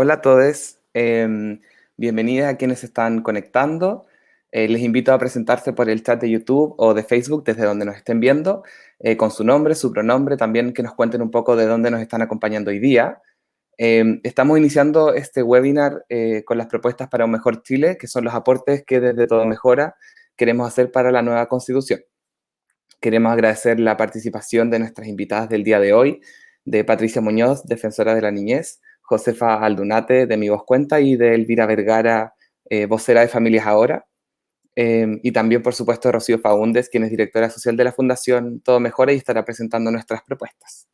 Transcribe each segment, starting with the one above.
Hola a todos, bienvenidos a quienes se están conectando. Les invito a presentarse por el chat de YouTube o de Facebook desde donde nos estén viendo, con su nombre, su pronombre, también que nos cuenten un poco de dónde nos están acompañando hoy día. Estamos iniciando este webinar con las propuestas para un mejor Chile, que son los aportes que desde Todo Mejora queremos hacer para la nueva Constitución. Queremos agradecer la participación de nuestras invitadas del día de hoy, de Patricia Muñoz, defensora de la niñez, Josefa Aldunate, de Mi Voz Cuenta, y de Elvira Vergara, vocera de Familias Ahora. Y también, por supuesto, Rocío Faúndez, quien es directora social de la Fundación Todo Mejora y estará presentando nuestras propuestas.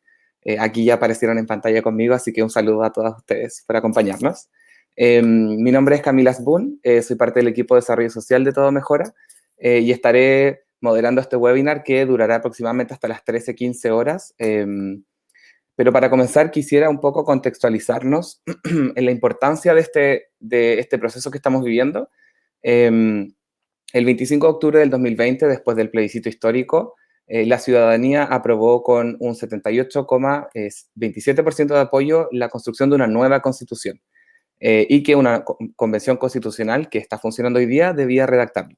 Aquí ya aparecieron en pantalla conmigo, así que un saludo a todas ustedes por acompañarnos. Mi nombre es Camila Asbun, soy parte del equipo de desarrollo social de Todo Mejora y estaré moderando este webinar que durará aproximadamente hasta las 13:15 horas. Pero para comenzar quisiera un poco contextualizarnos en la importancia de este proceso que estamos viviendo. El 25 de octubre del 2020, después del plebiscito histórico, la ciudadanía aprobó con un 78,27% de apoyo la construcción de una nueva constitución y que una convención constitucional que está funcionando hoy día debía redactarlo.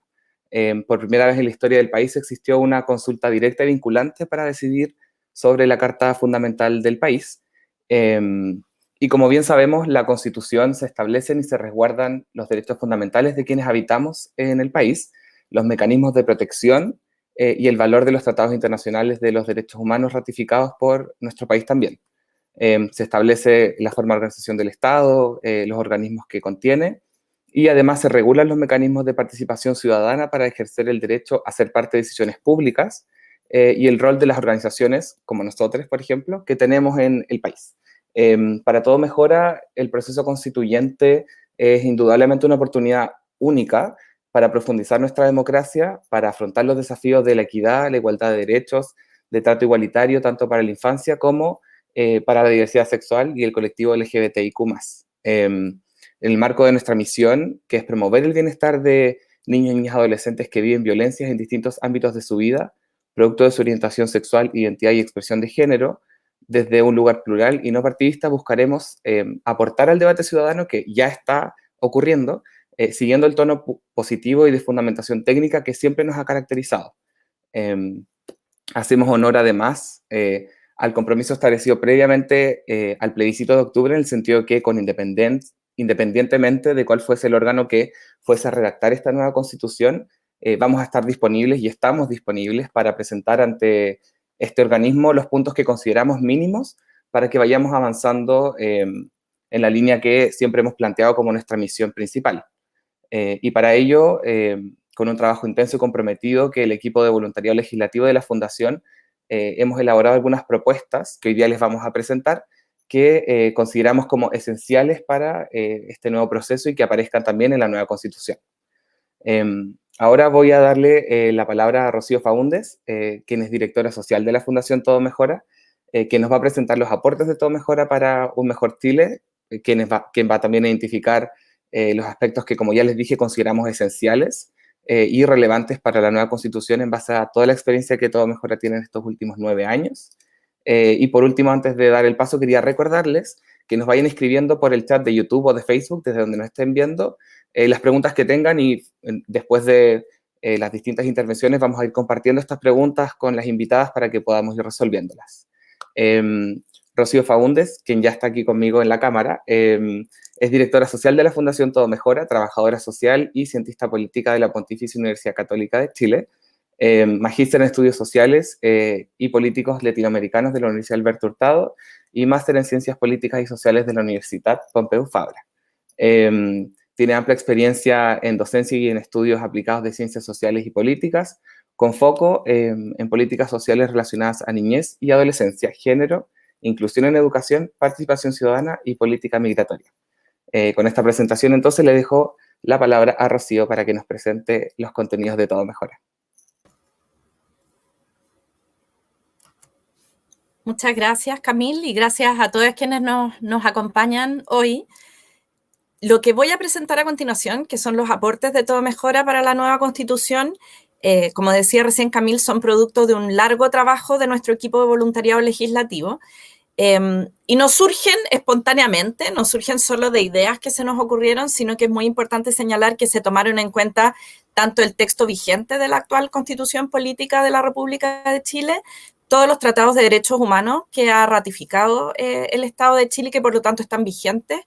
Por primera vez en la historia del país existió una consulta directa y vinculante para decidir sobre la Carta Fundamental del país. Y como bien sabemos, la Constitución se establecen y se resguardan los derechos fundamentales de quienes habitamos en el país, los mecanismos de protección y el valor de los tratados internacionales de los derechos humanos ratificados por nuestro país también. Se establece la forma de organización del Estado, los organismos que contiene, y además se regulan los mecanismos de participación ciudadana para ejercer el derecho a ser parte de decisiones públicas y el rol de las organizaciones, como nosotros, por ejemplo, que tenemos en el país. Para Todo Mejora, el proceso constituyente es indudablemente una oportunidad única para profundizar nuestra democracia, para afrontar los desafíos de la equidad, la igualdad de derechos, de trato igualitario, tanto para la infancia como para la diversidad sexual y el colectivo LGBTIQ+. En el marco de nuestra misión, que es promover el bienestar de niños y niñas adolescentes que viven violencias en distintos ámbitos de su vida, producto de su orientación sexual, identidad y expresión de género, desde un lugar plural y no partidista buscaremos aportar al debate ciudadano que ya está ocurriendo, siguiendo el tono positivo y de fundamentación técnica que siempre nos ha caracterizado. Hacemos honor además al compromiso establecido previamente al plebiscito de octubre, en el sentido que independientemente de cuál fuese el órgano que fuese a redactar esta nueva constitución, vamos a estar disponibles y estamos disponibles para presentar ante este organismo los puntos que consideramos mínimos para que vayamos avanzando en la línea que siempre hemos planteado como nuestra misión principal. Y para ello, con un trabajo intenso y comprometido que el equipo de voluntariado legislativo de la Fundación hemos elaborado algunas propuestas que hoy día les vamos a presentar que consideramos como esenciales para este nuevo proceso y que aparezcan también en la nueva Constitución. Ahora voy a darle la palabra a Rocío Faúndez, quien es directora social de la Fundación Todo Mejora, que nos va a presentar los aportes de Todo Mejora para un mejor Chile, quien va también a identificar los aspectos que, como ya les dije, consideramos esenciales y relevantes para la nueva Constitución en base a toda la experiencia que Todo Mejora tiene en estos últimos 9 años. Y por último, antes de dar el paso, quería recordarles que nos vayan escribiendo por el chat de YouTube o de Facebook, desde donde nos estén viendo, las preguntas que tengan y después de las distintas intervenciones vamos a ir compartiendo estas preguntas con las invitadas para que podamos ir resolviéndolas. Rocío Faúndez, quien ya está aquí conmigo en la cámara, es directora social de la Fundación Todo Mejora, trabajadora social y cientista política de la Pontificia Universidad Católica de Chile, magíster en estudios sociales y políticos latinoamericanos de la Universidad Alberto Hurtado y máster en ciencias políticas y sociales de la Universidad Pompeu Fabra. Tiene amplia experiencia en docencia y en estudios aplicados de ciencias sociales y políticas, con foco en políticas sociales relacionadas a niñez y adolescencia, género, inclusión en educación, participación ciudadana y política migratoria. Con esta presentación, entonces, le dejo la palabra a Rocío para que nos presente los contenidos de Todo Mejora. Muchas gracias, Camil, y gracias a todos quienes nos acompañan hoy. Lo que voy a presentar a continuación, que son los aportes de Todo Mejora para la nueva Constitución, como decía recién Camil, son producto de un largo trabajo de nuestro equipo de voluntariado legislativo. Y no surgen espontáneamente, no surgen solo de ideas que se nos ocurrieron, sino que es muy importante señalar que se tomaron en cuenta tanto el texto vigente de la actual Constitución Política de la República de Chile, todos los tratados de derechos humanos que ha ratificado el Estado de Chile y que por lo tanto están vigentes,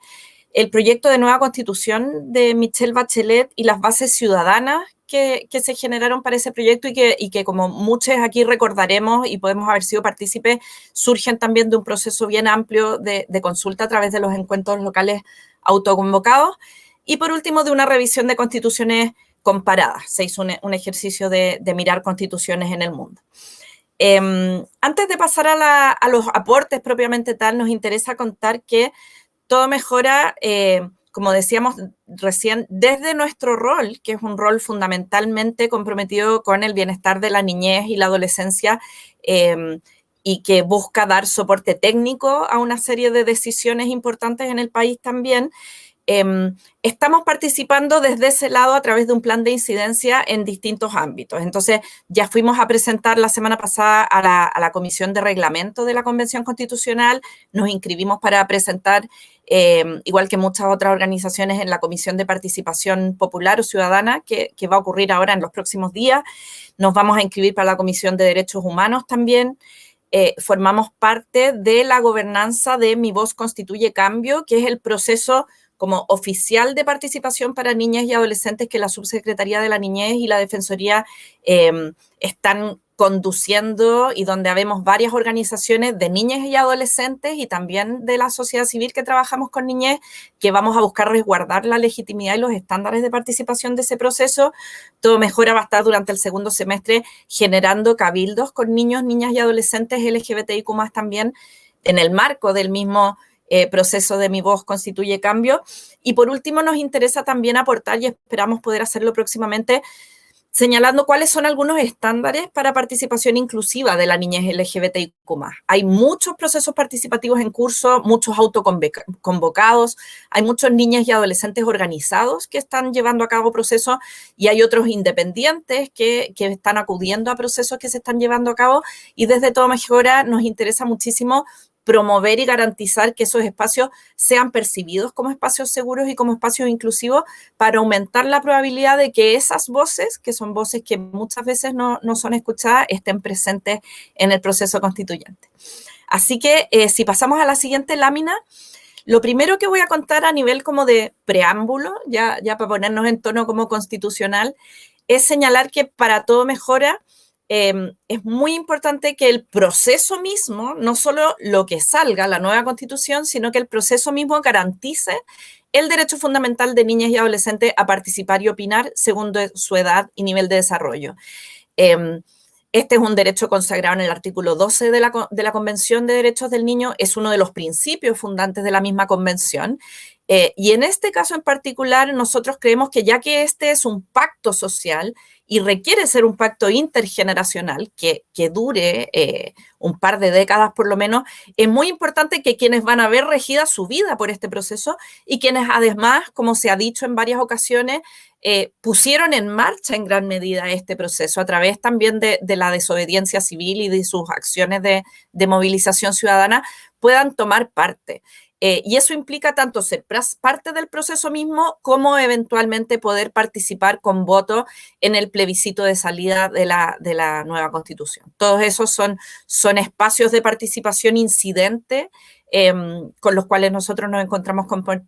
el proyecto de nueva Constitución de Michelle Bachelet y las bases ciudadanas que se generaron para ese proyecto y que como muchos aquí recordaremos y podemos haber sido partícipes, surgen también de un proceso bien amplio de consulta a través de los encuentros locales autoconvocados. Y por último, de una revisión de constituciones comparadas. Se hizo un ejercicio de mirar constituciones en el mundo. Antes de pasar a los aportes propiamente tal, nos interesa contar que Todo Mejora, como decíamos recién, desde nuestro rol, que es un rol fundamentalmente comprometido con el bienestar de la niñez y la adolescencia, y que busca dar soporte técnico a una serie de decisiones importantes en el país también, estamos participando desde ese lado a través de un plan de incidencia en distintos ámbitos. Entonces, ya fuimos a presentar la semana pasada a la Comisión de Reglamento de la Convención Constitucional, nos inscribimos para presentar, igual que muchas otras organizaciones, en la Comisión de Participación Popular o Ciudadana, que va a ocurrir ahora en los próximos días. Nos vamos a inscribir para la Comisión de Derechos Humanos también. Formamos parte de la gobernanza de Mi Voz Constituye Cambio, que es el proceso como oficial de participación para niñas y adolescentes que la Subsecretaría de la Niñez y la Defensoría están conduciendo y donde habemos varias organizaciones de niñas y adolescentes y también de la sociedad civil que trabajamos con niñez, que vamos a buscar resguardar la legitimidad y los estándares de participación de ese proceso. Todo Mejora va a estar durante el segundo semestre generando cabildos con niños, niñas y adolescentes LGBTIQ+, también en el marco del mismo proceso de Mi Voz Constituye Cambio. Y por último, nos interesa también aportar, y esperamos poder hacerlo próximamente, señalando cuáles son algunos estándares para participación inclusiva de la niñez LGBTIQ+. Hay muchos procesos participativos en curso, muchos autoconvocados, hay muchos niñas y adolescentes organizados que están llevando a cabo procesos y hay otros independientes que están acudiendo a procesos que se están llevando a cabo, y desde Todo Mejora nos interesa muchísimo promover y garantizar que esos espacios sean percibidos como espacios seguros y como espacios inclusivos para aumentar la probabilidad de que esas voces, que son voces que muchas veces no son escuchadas, estén presentes en el proceso constituyente. Así que si pasamos a la siguiente lámina, lo primero que voy a contar a nivel como de preámbulo, ya para ponernos en tono como constitucional, es señalar que para Todo Mejora es muy importante que el proceso mismo, no solo lo que salga, la nueva Constitución, sino que el proceso mismo garantice el derecho fundamental de niñas y adolescentes a participar y opinar según su edad y nivel de desarrollo. Este es un derecho consagrado en el artículo 12 de la Convención de Derechos del Niño, es uno de los principios fundantes de la misma convención. Y en este caso en particular, nosotros creemos que ya que este es un pacto social y requiere ser un pacto intergeneracional que dure un par de décadas por lo menos, es muy importante que quienes van a ver regida su vida por este proceso y quienes además, como se ha dicho en varias ocasiones, pusieron en marcha en gran medida este proceso a través también de la desobediencia civil y de sus acciones de movilización ciudadana, puedan tomar parte. Y eso implica tanto ser parte del proceso mismo como eventualmente poder participar con voto en el plebiscito de salida de la nueva Constitución. Todos esos son espacios de participación incidente con los cuales nosotros nos encontramos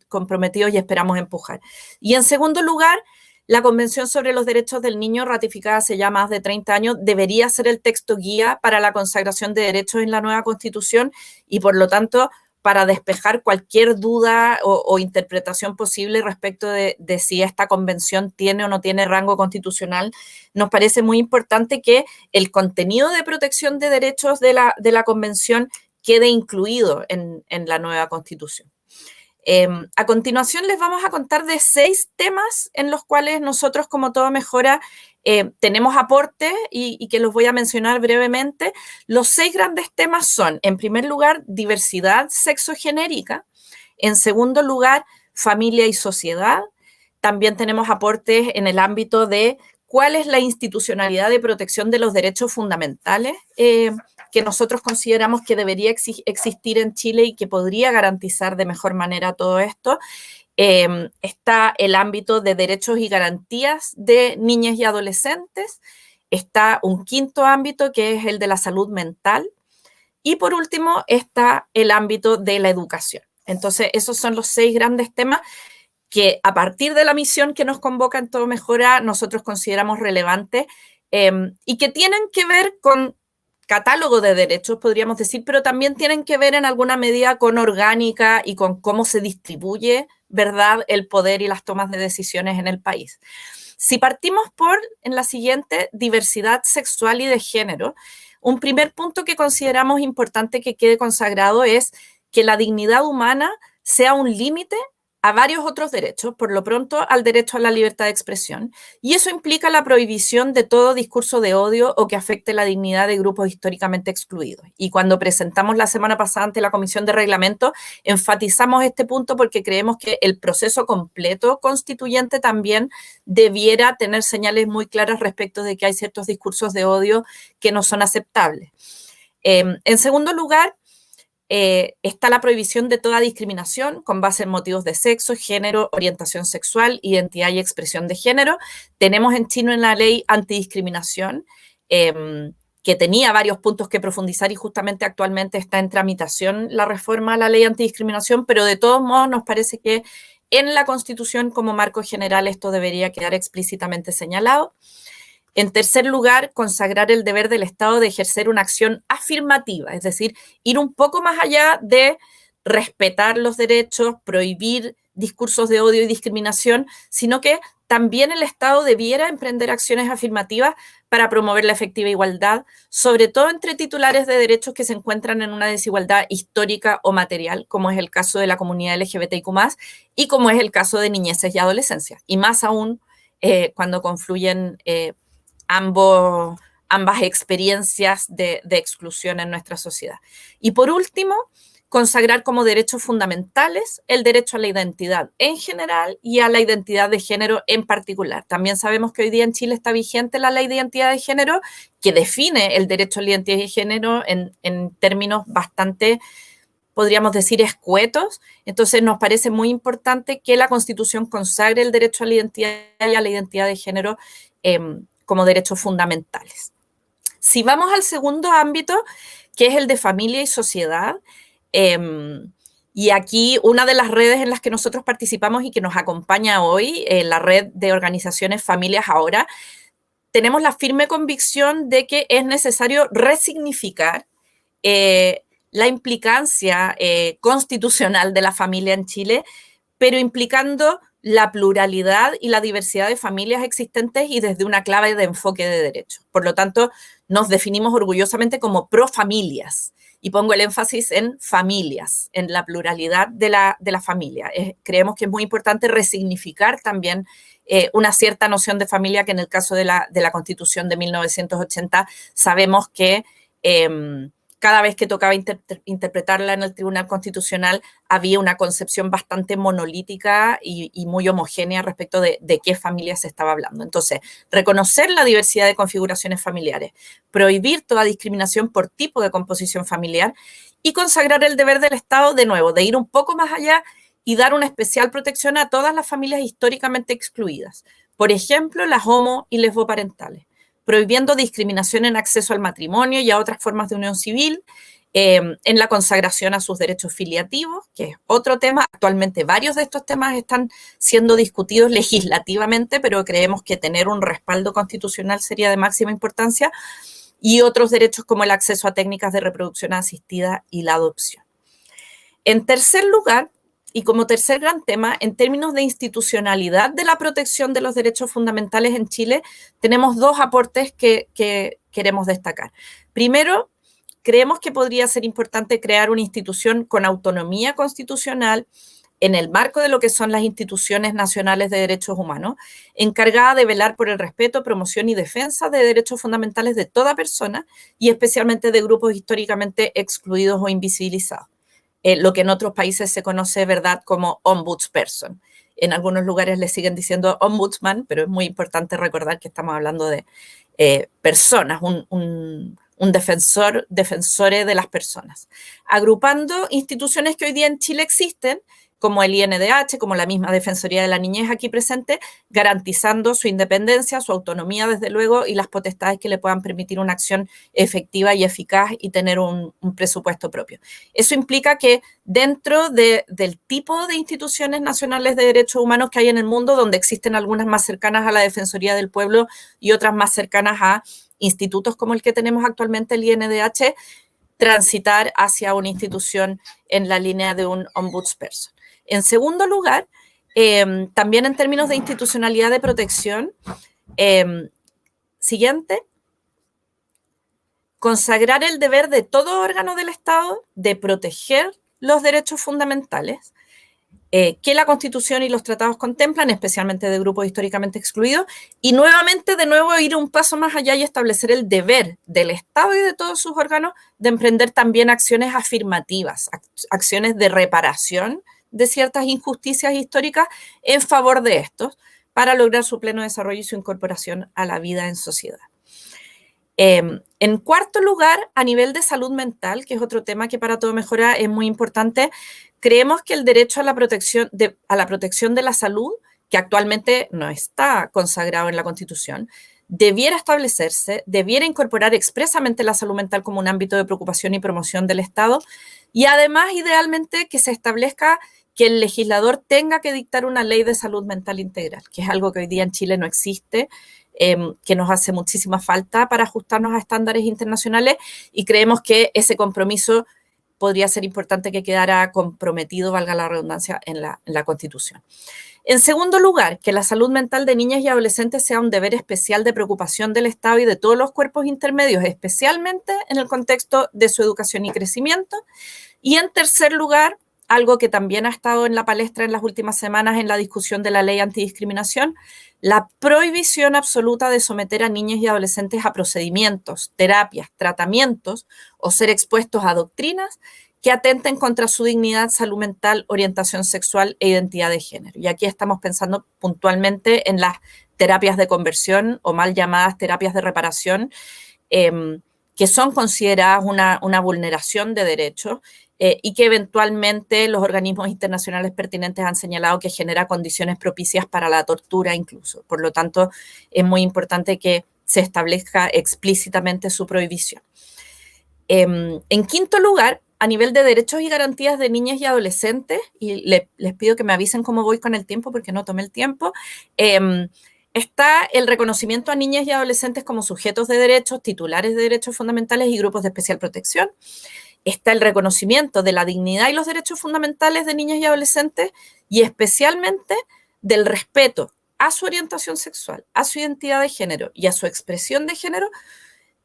comprometidos y esperamos empujar. Y en segundo lugar, la Convención sobre los Derechos del Niño, ratificada hace ya más de 30 años, debería ser el texto guía para la consagración de derechos en la nueva Constitución y, por lo tanto, para despejar cualquier duda o interpretación posible respecto de si esta convención tiene o no tiene rango constitucional, nos parece muy importante que el contenido de protección de derechos de la convención quede incluido en la nueva constitución. A continuación les vamos a contar de 6 temas en los cuales nosotros como Todo Mejora tenemos aportes y que los voy a mencionar brevemente. Los 6 grandes temas son, en primer lugar, diversidad sexogenérica. En segundo lugar, familia y sociedad. También tenemos aportes en el ámbito de cuál es la institucionalidad de protección de los derechos fundamentales que nosotros consideramos que debería existir en Chile y que podría garantizar de mejor manera todo esto. Está el ámbito de derechos y garantías de niñas y adolescentes. Está un quinto ámbito que es el de la salud mental. Y por último está el ámbito de la educación. Entonces, esos son los 6 grandes temas que a partir de la misión que nos convoca en Todo Mejora, nosotros consideramos relevantes y que tienen que ver con catálogo de derechos, podríamos decir, pero también tienen que ver en alguna medida con orgánica y con cómo se distribuye, ¿verdad?, el poder y las tomas de decisiones en el país. Si partimos por, en la siguiente, diversidad sexual y de género, un primer punto que consideramos importante que quede consagrado es que la dignidad humana sea un límite a varios otros derechos, por lo pronto al derecho a la libertad de expresión, y eso implica la prohibición de todo discurso de odio o que afecte la dignidad de grupos históricamente excluidos. Y cuando presentamos la semana pasada ante la Comisión de Reglamento, enfatizamos este punto porque creemos que el proceso completo constituyente también debiera tener señales muy claras respecto de que hay ciertos discursos de odio que no son aceptables. En segundo lugar, está la prohibición de toda discriminación con base en motivos de sexo, género, orientación sexual, identidad y expresión de género. Tenemos en Chile una ley antidiscriminación que tenía varios puntos que profundizar y justamente actualmente está en tramitación la reforma a la ley antidiscriminación, pero de todos modos nos parece que en la Constitución como marco general esto debería quedar explícitamente señalado. En tercer lugar, consagrar el deber del Estado de ejercer una acción afirmativa, es decir, ir un poco más allá de respetar los derechos, prohibir discursos de odio y discriminación, sino que también el Estado debiera emprender acciones afirmativas para promover la efectiva igualdad, sobre todo entre titulares de derechos que se encuentran en una desigualdad histórica o material, como es el caso de la comunidad LGBTIQ+, y como es el caso de niñeces y adolescencia, y más aún cuando confluyen ambas experiencias de exclusión en nuestra sociedad. Y por último, consagrar como derechos fundamentales el derecho a la identidad en general y a la identidad de género en particular. También sabemos que hoy día en Chile está vigente la ley de identidad de género que define el derecho a la identidad de género en términos bastante, podríamos decir, escuetos. Entonces nos parece muy importante que la Constitución consagre el derecho a la identidad y a la identidad de género como derechos fundamentales. Si vamos al segundo ámbito, que es el de familia y sociedad, y aquí una de las redes en las que nosotros participamos y que nos acompaña hoy, la red de organizaciones Familias Ahora, tenemos la firme convicción de que es necesario resignificar la implicancia constitucional de la familia en Chile, pero implicando la pluralidad y la diversidad de familias existentes y desde una clave de enfoque de derecho. Por lo tanto, nos definimos orgullosamente como profamilias y pongo el énfasis en familias, en la pluralidad de la familia. Creemos que es muy importante resignificar también una cierta noción de familia que en el caso de la Constitución de 1980 sabemos que cada vez que tocaba interpretarla en el Tribunal Constitucional había una concepción bastante monolítica y muy homogénea respecto de qué familia se estaba hablando. Entonces, reconocer la diversidad de configuraciones familiares, prohibir toda discriminación por tipo de composición familiar y consagrar el deber del Estado, de nuevo, de ir un poco más allá y dar una especial protección a todas las familias históricamente excluidas. Por ejemplo, las homo- y lesboparentales, prohibiendo discriminación en acceso al matrimonio y a otras formas de unión civil, en la consagración a sus derechos filiativos, que es otro tema. Actualmente varios de estos temas están siendo discutidos legislativamente, pero creemos que tener un respaldo constitucional sería de máxima importancia, y otros derechos como el acceso a técnicas de reproducción asistida y la adopción. En tercer lugar, y como tercer gran tema, en términos de institucionalidad de la protección de los derechos fundamentales en Chile, tenemos 2 aportes que queremos destacar. Primero, creemos que podría ser importante crear una institución con autonomía constitucional en el marco de lo que son las instituciones nacionales de derechos humanos, encargada de velar por el respeto, promoción y defensa de derechos fundamentales de toda persona y especialmente de grupos históricamente excluidos o invisibilizados. Lo que en otros países se conoce, ¿verdad?, como ombudsperson. En algunos lugares le siguen diciendo ombudsman, pero es muy importante recordar que estamos hablando de personas, un un defensores de las personas, agrupando instituciones que hoy día en Chile existen, como el INDH, como la misma Defensoría de la Niñez aquí presente, garantizando su independencia, su autonomía, desde luego, y las potestades que le puedan permitir una acción efectiva y eficaz y tener un presupuesto propio. Eso implica que dentro del tipo de instituciones nacionales de derechos humanos que hay en el mundo, donde existen algunas más cercanas a la Defensoría del Pueblo y otras más cercanas a institutos como el que tenemos actualmente, el INDH, transitar hacia una institución en la línea de un ombudsperson. En segundo lugar, también en términos de institucionalidad de protección, siguiente, consagrar el deber de todo órgano del Estado de proteger los derechos fundamentales que la Constitución y los tratados contemplan, especialmente de grupos históricamente excluidos, y nuevamente, de nuevo, ir un paso más allá y establecer el deber del Estado y de todos sus órganos de emprender también acciones afirmativas, acciones de reparación de ciertas injusticias históricas en favor de estos, para lograr su pleno desarrollo y su incorporación a la vida en sociedad. En cuarto lugar, a nivel de salud mental, que es otro tema que para Todo Mejora es muy importante, creemos que el derecho a la protección de la salud, que actualmente no está consagrado en la Constitución, debiera establecerse, debiera incorporar expresamente la salud mental como un ámbito de preocupación y promoción del Estado, y además, idealmente, que se establezca que el legislador tenga que dictar una ley de salud mental integral, que es algo que hoy día en Chile no existe, que nos hace muchísima falta para ajustarnos a estándares internacionales, y creemos que ese compromiso podría ser importante que quedara comprometido, valga la redundancia, en la Constitución. En segundo lugar, que la salud mental de niñas y adolescentes sea un deber especial de preocupación del Estado y de todos los cuerpos intermedios, especialmente en el contexto de su educación y crecimiento. Y en tercer lugar, algo que también ha estado en la palestra en las últimas semanas en la discusión de la ley antidiscriminación, la prohibición absoluta de someter a niñas y adolescentes a procedimientos, terapias, tratamientos o ser expuestos a doctrinas que atenten contra su dignidad, salud mental, orientación sexual e identidad de género. Y aquí estamos pensando puntualmente en las terapias de conversión o mal llamadas terapias de reparación, que son consideradas una vulneración de derechos, y que eventualmente los organismos internacionales pertinentes han señalado que genera condiciones propicias para la tortura incluso. Por lo tanto, es muy importante que se establezca explícitamente su prohibición. En quinto lugar, a nivel de derechos y garantías de niñas y adolescentes, y les pido que me avisen cómo voy con el tiempo porque no tomé el tiempo, está el reconocimiento a niñas y adolescentes como sujetos de derechos, titulares de derechos fundamentales y grupos de especial protección. Está el reconocimiento de la dignidad y los derechos fundamentales de niñas y adolescentes, y especialmente del respeto a su orientación sexual, a su identidad de género y a su expresión de género,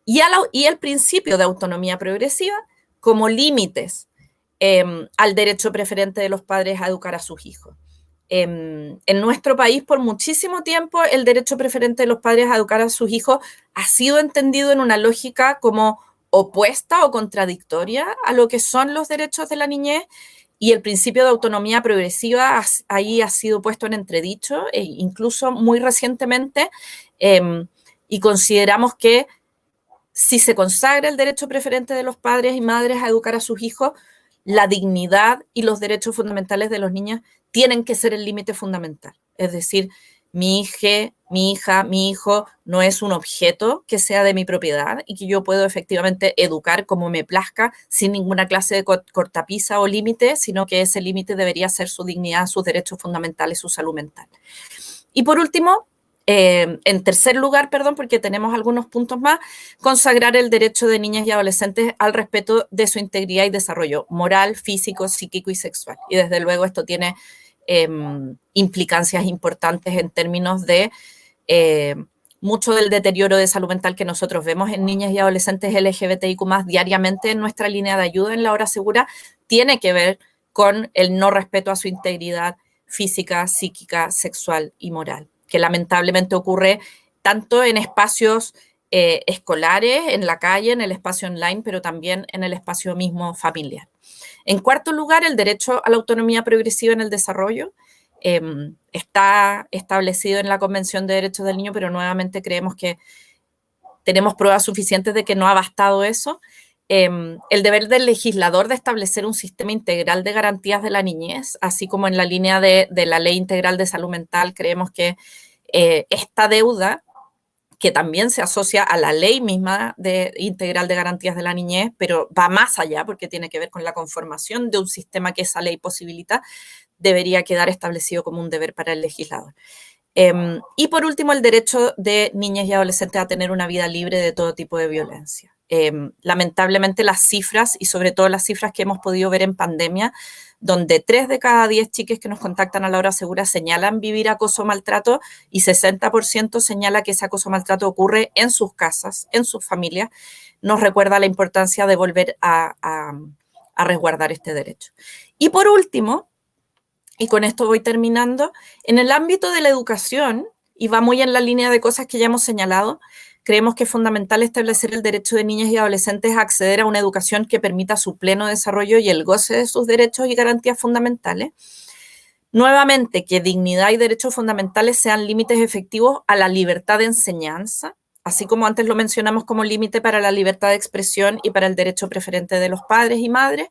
y el principio de autonomía progresiva como límites al derecho preferente de los padres a educar a sus hijos. En nuestro país, por muchísimo tiempo, el derecho preferente de los padres a educar a sus hijos ha sido entendido en una lógica como opuesta o contradictoria a lo que son los derechos de la niñez, y el principio de autonomía progresiva ahí ha sido puesto en entredicho, incluso muy recientemente, y consideramos que si se consagra el derecho preferente de los padres y madres a educar a sus hijos, la dignidad y los derechos fundamentales de los niños tienen que ser el límite fundamental. Es decir, mi hija, mi hijo no es un objeto que sea de mi propiedad y que yo puedo efectivamente educar como me plazca sin ninguna clase de cortapisa o límite, sino que ese límite debería ser su dignidad, sus derechos fundamentales, su salud mental. Y por último, en tercer lugar, porque tenemos algunos puntos más, consagrar el derecho de niñas y adolescentes al respeto de su integridad y desarrollo moral, físico, psíquico y sexual. Y desde luego esto tiene implicancias importantes en términos de mucho del deterioro de salud mental que nosotros vemos en niñas y adolescentes LGBTIQ+ diariamente en nuestra línea de ayuda en la hora segura, tiene que ver con el no respeto a su integridad física, psíquica, sexual y moral, que lamentablemente ocurre tanto en espacios escolares, en la calle, en el espacio online, pero también en el espacio mismo familiar. En cuarto lugar, el derecho a la autonomía progresiva en el desarrollo. Está establecido en la Convención de Derechos del Niño, pero nuevamente creemos que tenemos pruebas suficientes de que no ha bastado eso. El deber del legislador de establecer un sistema integral de garantías de la niñez, así como en la línea de la Ley Integral de Salud Mental, creemos que esta deuda, que también se asocia a la ley misma integral de garantías de la niñez, pero va más allá porque tiene que ver con la conformación de un sistema que esa ley posibilita, debería quedar establecido como un deber para el legislador. Y por último, el derecho de niñas y adolescentes a tener una vida libre de todo tipo de violencia. Lamentablemente las cifras, y sobre todo las cifras que hemos podido ver en pandemia, donde 3 de cada 10 chiques que nos contactan a la hora segura señalan vivir acoso o maltrato, y 60% señala que ese acoso o maltrato ocurre en sus casas, en sus familias, nos recuerda la importancia de volver a resguardar este derecho. Y por último, y con esto voy terminando, en el ámbito de la educación, y va muy en la línea de cosas que ya hemos señalado, creemos que es fundamental establecer el derecho de niñas y adolescentes a acceder a una educación que permita su pleno desarrollo y el goce de sus derechos y garantías fundamentales. Nuevamente, que dignidad y derechos fundamentales sean límites efectivos a la libertad de enseñanza, así como antes lo mencionamos como límite para la libertad de expresión y para el derecho preferente de los padres y madres.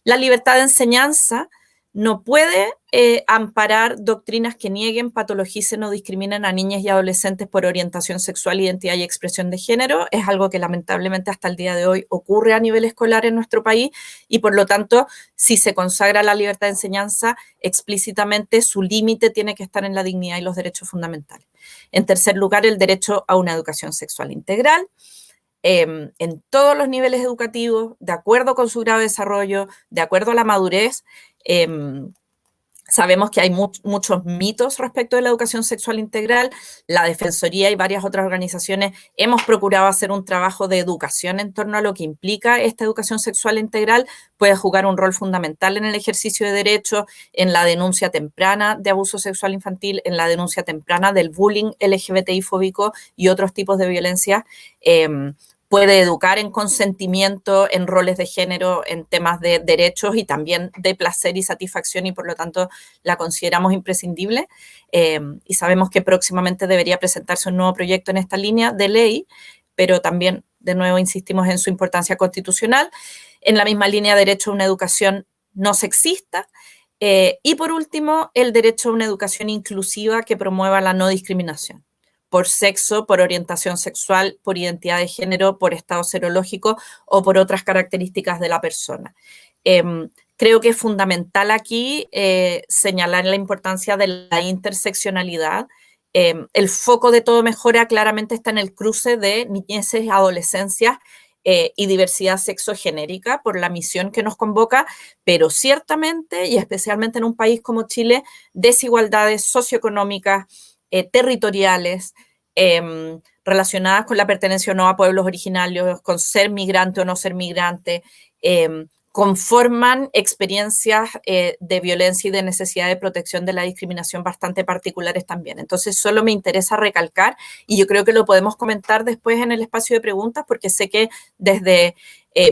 La libertad de enseñanza no puede amparar doctrinas que nieguen, patologicen o discriminen a niñas y adolescentes por orientación sexual, identidad y expresión de género. Es algo que lamentablemente hasta el día de hoy ocurre a nivel escolar en nuestro país y por lo tanto, si se consagra la libertad de enseñanza, explícitamente su límite tiene que estar en la dignidad y los derechos fundamentales. En tercer lugar, el derecho a una educación sexual integral. En todos los niveles educativos, de acuerdo con su grado de desarrollo, de acuerdo a la madurez. Sabemos que hay muchos mitos respecto de la educación sexual integral. La Defensoría y varias otras organizaciones hemos procurado hacer un trabajo de educación en torno a lo que implica esta educación sexual integral. Puede jugar un rol fundamental en el ejercicio de derechos, en la denuncia temprana de abuso sexual infantil, en la denuncia temprana del bullying LGBTI-fóbico y otros tipos de violencia. Puede educar en consentimiento, en roles de género, en temas de derechos y también de placer y satisfacción, y por lo tanto la consideramos imprescindible. Y sabemos que próximamente debería presentarse un nuevo proyecto en esta línea de ley, pero también, de nuevo, insistimos en su importancia constitucional. En la misma línea, derecho a una educación no sexista. Y por último, el derecho a una educación inclusiva que promueva la no discriminación por sexo, por orientación sexual, por identidad de género, por estado serológico o por otras características de la persona. Creo que es fundamental aquí señalar la importancia de la interseccionalidad. El foco de Todo Mejora claramente está en el cruce de niñeces, adolescencias y diversidad sexogenérica por la misión que nos convoca, pero ciertamente, y especialmente en un país como Chile, desigualdades socioeconómicas, territoriales, relacionadas con la pertenencia o no a pueblos originarios, con ser migrante o no ser migrante, conforman experiencias de violencia y de necesidad de protección de la discriminación bastante particulares también. Entonces, solo me interesa recalcar, y yo creo que lo podemos comentar después en el espacio de preguntas, porque sé que desde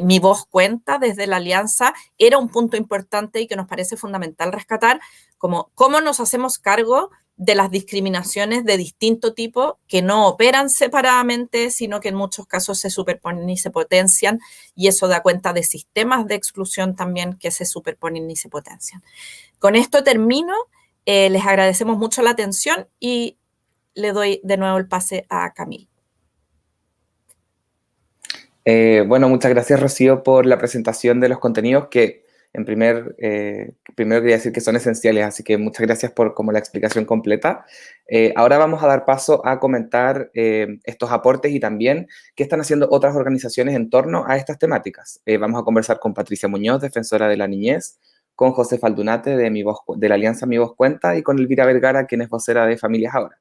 Mi Voz Cuenta, desde la Alianza, era un punto importante y que nos parece fundamental rescatar, como cómo nos hacemos cargo de las discriminaciones de distinto tipo que no operan separadamente, sino que en muchos casos se superponen y se potencian, y eso da cuenta de sistemas de exclusión también que se superponen y se potencian. Con esto termino, les agradecemos mucho la atención y le doy de nuevo el pase a Camille. Bueno, muchas gracias, Rocío, por la presentación de los contenidos que primero quería decir que son esenciales, así que muchas gracias por como la explicación completa. Ahora vamos a dar paso a comentar estos aportes y también qué están haciendo otras organizaciones en torno a estas temáticas. Vamos a conversar con Patricia Muñoz, defensora de la niñez, con José Faldunate de la Alianza Mi Voz Cuenta y con Elvira Vergara, quien es vocera de Familias Ahora.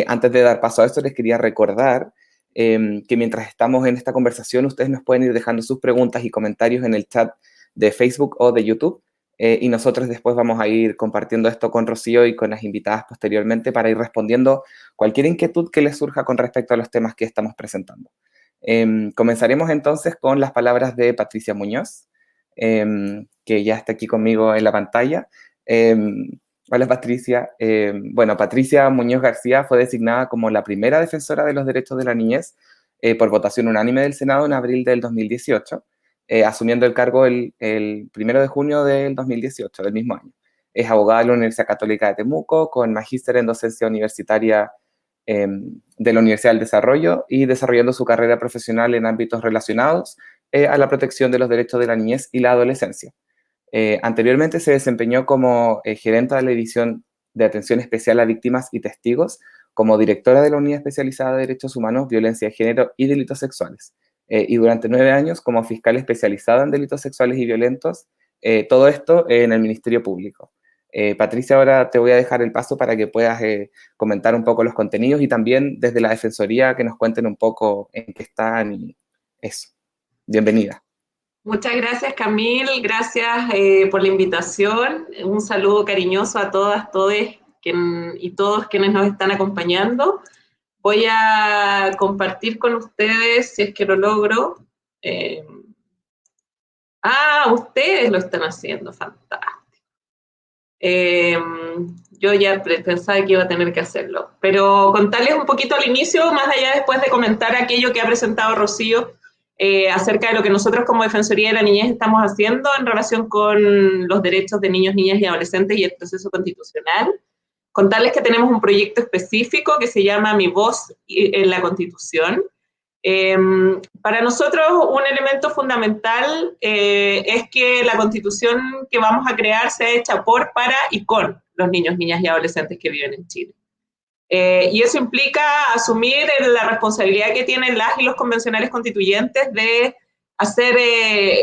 Antes de dar paso a esto, les quería recordar que mientras estamos en esta conversación, ustedes nos pueden ir dejando sus preguntas y comentarios en el chat de Facebook o de YouTube, y nosotros después vamos a ir compartiendo esto con Rocío y con las invitadas posteriormente para ir respondiendo cualquier inquietud que les surja con respecto a los temas que estamos presentando. Comenzaremos entonces con las palabras de Patricia Muñoz, que ya está aquí conmigo en la pantalla. Hola, Patricia. Bueno, Patricia Muñoz García fue designada como la primera defensora de los derechos de la niñez por votación unánime del Senado en abril del 2018, asumiendo el cargo el 1 de junio del 2018, del mismo año. Es abogada de la Universidad Católica de Temuco, con magíster en docencia universitaria de la Universidad del Desarrollo y desarrollando su carrera profesional en ámbitos relacionados a la protección de los derechos de la niñez y la adolescencia. Anteriormente se desempeñó como gerenta de la División de Atención Especial a Víctimas y Testigos, como directora de la Unidad Especializada de Derechos Humanos, Violencia de Género y Delitos Sexuales, y durante 9 años como fiscal especializada en delitos sexuales y violentos, todo esto en el Ministerio Público. Patricia, ahora te voy a dejar el paso para que puedas comentar un poco los contenidos y también desde la Defensoría que nos cuenten un poco en qué están y eso. Bienvenida. Muchas gracias, Camil. Gracias por la invitación. Un saludo cariñoso a todas, todos y todos quienes nos están acompañando. Voy a compartir con ustedes, si es que lo logro. Ustedes lo están haciendo, fantástico. Yo ya pensaba que iba a tener que hacerlo. Pero contarles un poquito al inicio, más allá después de comentar aquello que ha presentado Rocío, acerca de lo que nosotros como Defensoría de la Niñez estamos haciendo en relación con los derechos de niños, niñas y adolescentes y el proceso constitucional. Contarles que tenemos un proyecto específico que se llama Mi Voz en la Constitución. Para nosotros un elemento fundamental es que la Constitución que vamos a crear sea hecha por, para y con los niños, niñas y adolescentes que viven en Chile. Y eso implica asumir la responsabilidad que tienen las y los convencionales constituyentes de hacer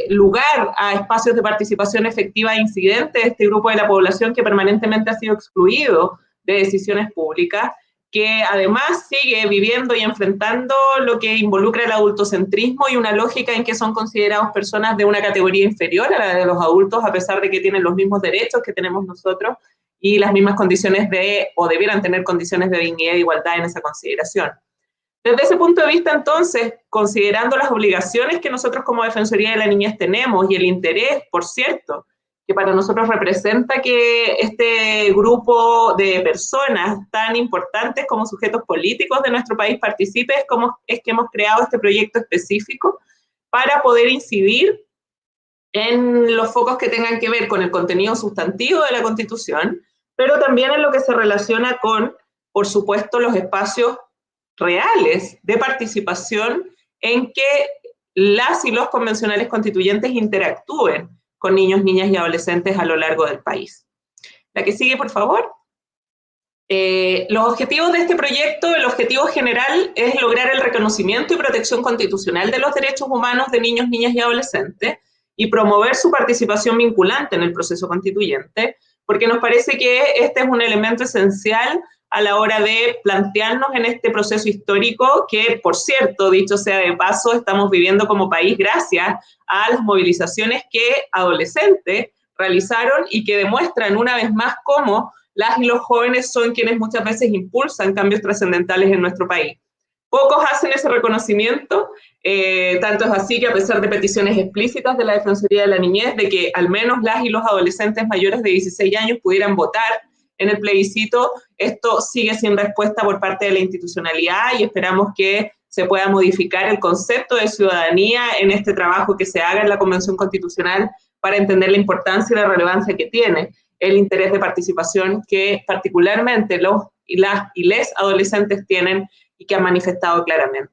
lugar a espacios de participación efectiva e incidente de este grupo de la población que permanentemente ha sido excluido de decisiones públicas, que además sigue viviendo y enfrentando lo que involucra el adultocentrismo y una lógica en que son considerados personas de una categoría inferior a la de los adultos, a pesar de que tienen los mismos derechos que tenemos nosotros y las mismas condiciones o debieran tener condiciones de dignidad e igualdad en esa consideración. Desde ese punto de vista, entonces, considerando las obligaciones que nosotros como Defensoría de la Niñez tenemos y el interés, por cierto, que para nosotros representa que este grupo de personas tan importantes como sujetos políticos de nuestro país participe, es que hemos creado este proyecto específico para poder incidir en los focos que tengan que ver con el contenido sustantivo de la Constitución, pero también en lo que se relaciona con, por supuesto, los espacios reales de participación en que las y los convencionales constituyentes interactúen con niños, niñas y adolescentes a lo largo del país. La que sigue, por favor. Los objetivos de este proyecto, el objetivo general es lograr el reconocimiento y protección constitucional de los derechos humanos de niños, niñas y adolescentes y promover su participación vinculante en el proceso constituyente, porque nos parece que este es un elemento esencial a la hora de plantearnos en este proceso histórico que, por cierto, dicho sea de paso, estamos viviendo como país gracias a las movilizaciones que adolescentes realizaron y que demuestran una vez más cómo las y los jóvenes son quienes muchas veces impulsan cambios trascendentales en nuestro país. Pocos hacen ese reconocimiento, tanto es así que a pesar de peticiones explícitas de la Defensoría de la Niñez de que al menos las y los adolescentes mayores de 16 años pudieran votar en el plebiscito, esto sigue sin respuesta por parte de la institucionalidad y esperamos que se pueda modificar el concepto de ciudadanía en este trabajo que se haga en la Convención Constitucional para entender la importancia y la relevancia que tiene el interés de participación que particularmente los y las y les adolescentes tienen y que han manifestado claramente.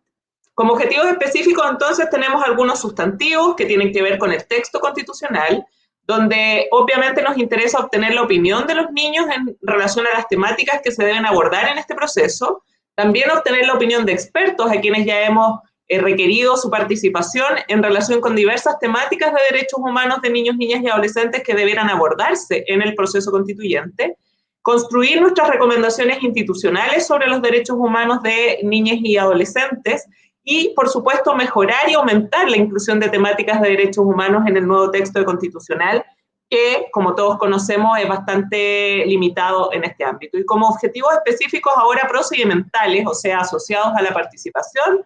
Como objetivos específicos, entonces, tenemos algunos sustantivos que tienen que ver con el texto constitucional, donde obviamente nos interesa obtener la opinión de los niños en relación a las temáticas que se deben abordar en este proceso, también obtener la opinión de expertos a quienes ya hemos requerido su participación en relación con diversas temáticas de derechos humanos de niños, niñas y adolescentes que debieran abordarse en el proceso constituyente, construir nuestras recomendaciones institucionales sobre los derechos humanos de niñas y adolescentes y, por supuesto, mejorar y aumentar la inclusión de temáticas de derechos humanos en el nuevo texto constitucional, que, como todos conocemos, es bastante limitado en este ámbito. Y como objetivos específicos ahora procedimentales, o sea, asociados a la participación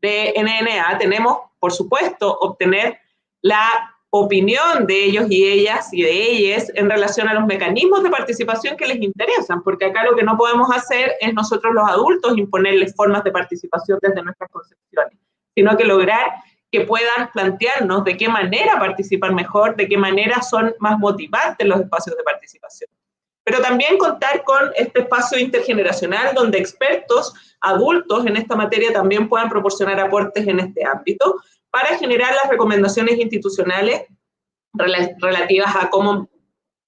de NNA, tenemos, por supuesto, obtener la opinión de ellos y ellas y de ellas en relación a los mecanismos de participación que les interesan, porque acá lo que no podemos hacer es nosotros los adultos imponerles formas de participación desde nuestras concepciones, sino que lograr que puedan plantearnos de qué manera participar mejor, de qué manera son más motivantes los espacios de participación. Pero también contar con este espacio intergeneracional donde expertos adultos en esta materia también puedan proporcionar aportes en este ámbito para generar las recomendaciones institucionales relativas a cómo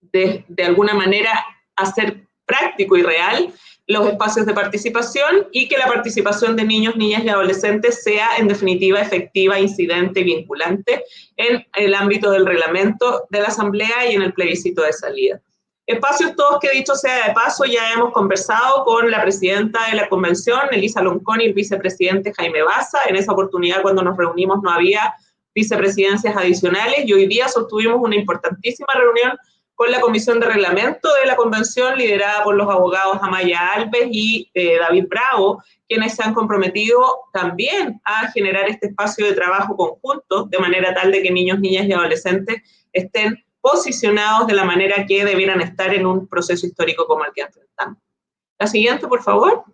de alguna manera hacer práctico y real los espacios de participación y que la participación de niños, niñas y adolescentes sea en definitiva efectiva, incidente y vinculante en el ámbito del reglamento de la Asamblea y en el plebiscito de salida. Espacios todos que, dicho sea de paso, ya hemos conversado con la presidenta de la convención, Elisa Loncón, y el vicepresidente Jaime Baza. En esa oportunidad, cuando nos reunimos, no había vicepresidencias adicionales y hoy día sostuvimos una importantísima reunión con la comisión de reglamento de la convención, liderada por los abogados Amaya Alves y David Bravo, quienes se han comprometido también a generar este espacio de trabajo conjunto, de manera tal de que niños, niñas y adolescentes estén posicionados de la manera que debieran estar en un proceso histórico como el que enfrentamos. La siguiente, por favor.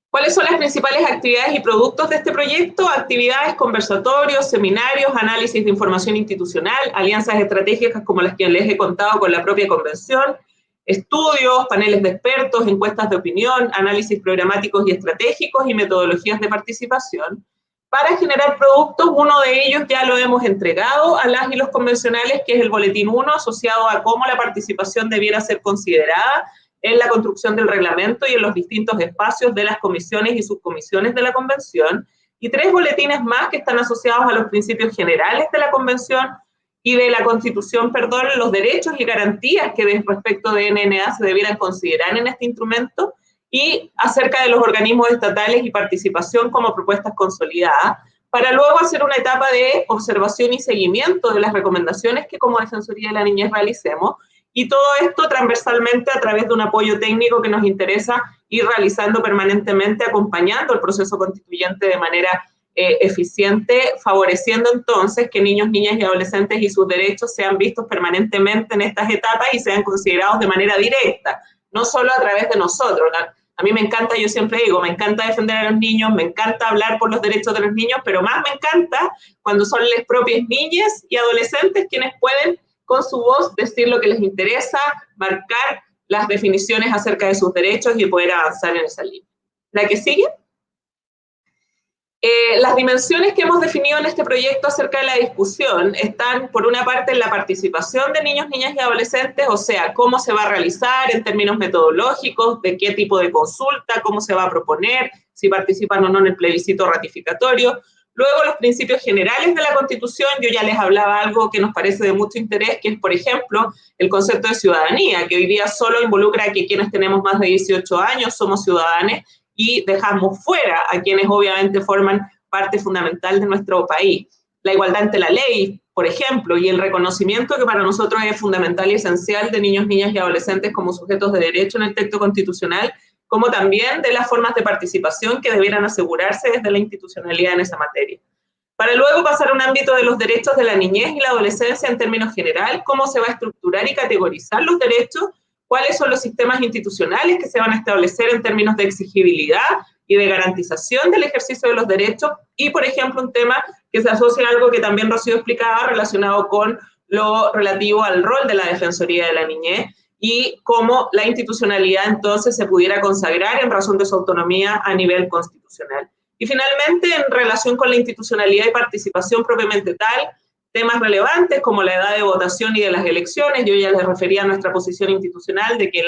¿Cuáles son las principales actividades y productos de este proyecto? Actividades, conversatorios, seminarios, análisis de información institucional, alianzas estratégicas como las que les he contado con la propia convención, estudios, paneles de expertos, encuestas de opinión, análisis programáticos y estratégicos y metodologías de participación. Para generar productos, uno de ellos ya lo hemos entregado a las y los convencionales, que es el Boletín 1, asociado a cómo la participación debiera ser considerada en la construcción del reglamento y en los distintos espacios de las comisiones y subcomisiones de la convención, y 3 boletines más que están asociados a los principios generales de la convención y de la Constitución, los derechos y garantías que respecto de NNA se debieran considerar en este instrumento, y acerca de los organismos estatales y participación como propuestas consolidadas, para luego hacer una etapa de observación y seguimiento de las recomendaciones que como Defensoría de la Niñez realicemos, y todo esto transversalmente a través de un apoyo técnico que nos interesa ir realizando permanentemente, acompañando el proceso constituyente de manera eficiente, favoreciendo entonces que niños, niñas y adolescentes y sus derechos sean vistos permanentemente en estas etapas y sean considerados de manera directa, no solo a través de nosotros. A mí me encanta, yo siempre digo, me encanta defender a los niños, me encanta hablar por los derechos de los niños, pero más me encanta cuando son las propias niñas y adolescentes quienes pueden con su voz decir lo que les interesa, marcar las definiciones acerca de sus derechos y poder avanzar en esa línea. La que sigue. Las dimensiones que hemos definido en este proyecto acerca de la discusión están, por una parte, en la participación de niños, niñas y adolescentes, o sea, cómo se va a realizar en términos metodológicos, de qué tipo de consulta, cómo se va a proponer, si participan o no en el plebiscito ratificatorio. Luego, los principios generales de la Constitución, yo ya les hablaba algo que nos parece de mucho interés, que es, por ejemplo, el concepto de ciudadanía, que hoy día solo involucra a que quienes tenemos más de 18 años somos ciudadanos, y dejamos fuera a quienes obviamente forman parte fundamental de nuestro país. La igualdad ante la ley, por ejemplo, y el reconocimiento que para nosotros es fundamental y esencial de niños, niñas y adolescentes como sujetos de derecho en el texto constitucional, como también de las formas de participación que debieran asegurarse desde la institucionalidad en esa materia. Para luego pasar a un ámbito de los derechos de la niñez y la adolescencia en términos general, cómo se va a estructurar y categorizar los derechos, cuáles son los sistemas institucionales que se van a establecer en términos de exigibilidad y de garantización del ejercicio de los derechos, y, por ejemplo, un tema que se asocia a algo que también Rocío explicaba relacionado con lo relativo al rol de la Defensoría de la Niñez y cómo la institucionalidad entonces se pudiera consagrar en razón de su autonomía a nivel constitucional. Y finalmente, en relación con la institucionalidad y participación propiamente tal, temas relevantes como la edad de votación y de las elecciones. Yo ya les refería a nuestra posición institucional de que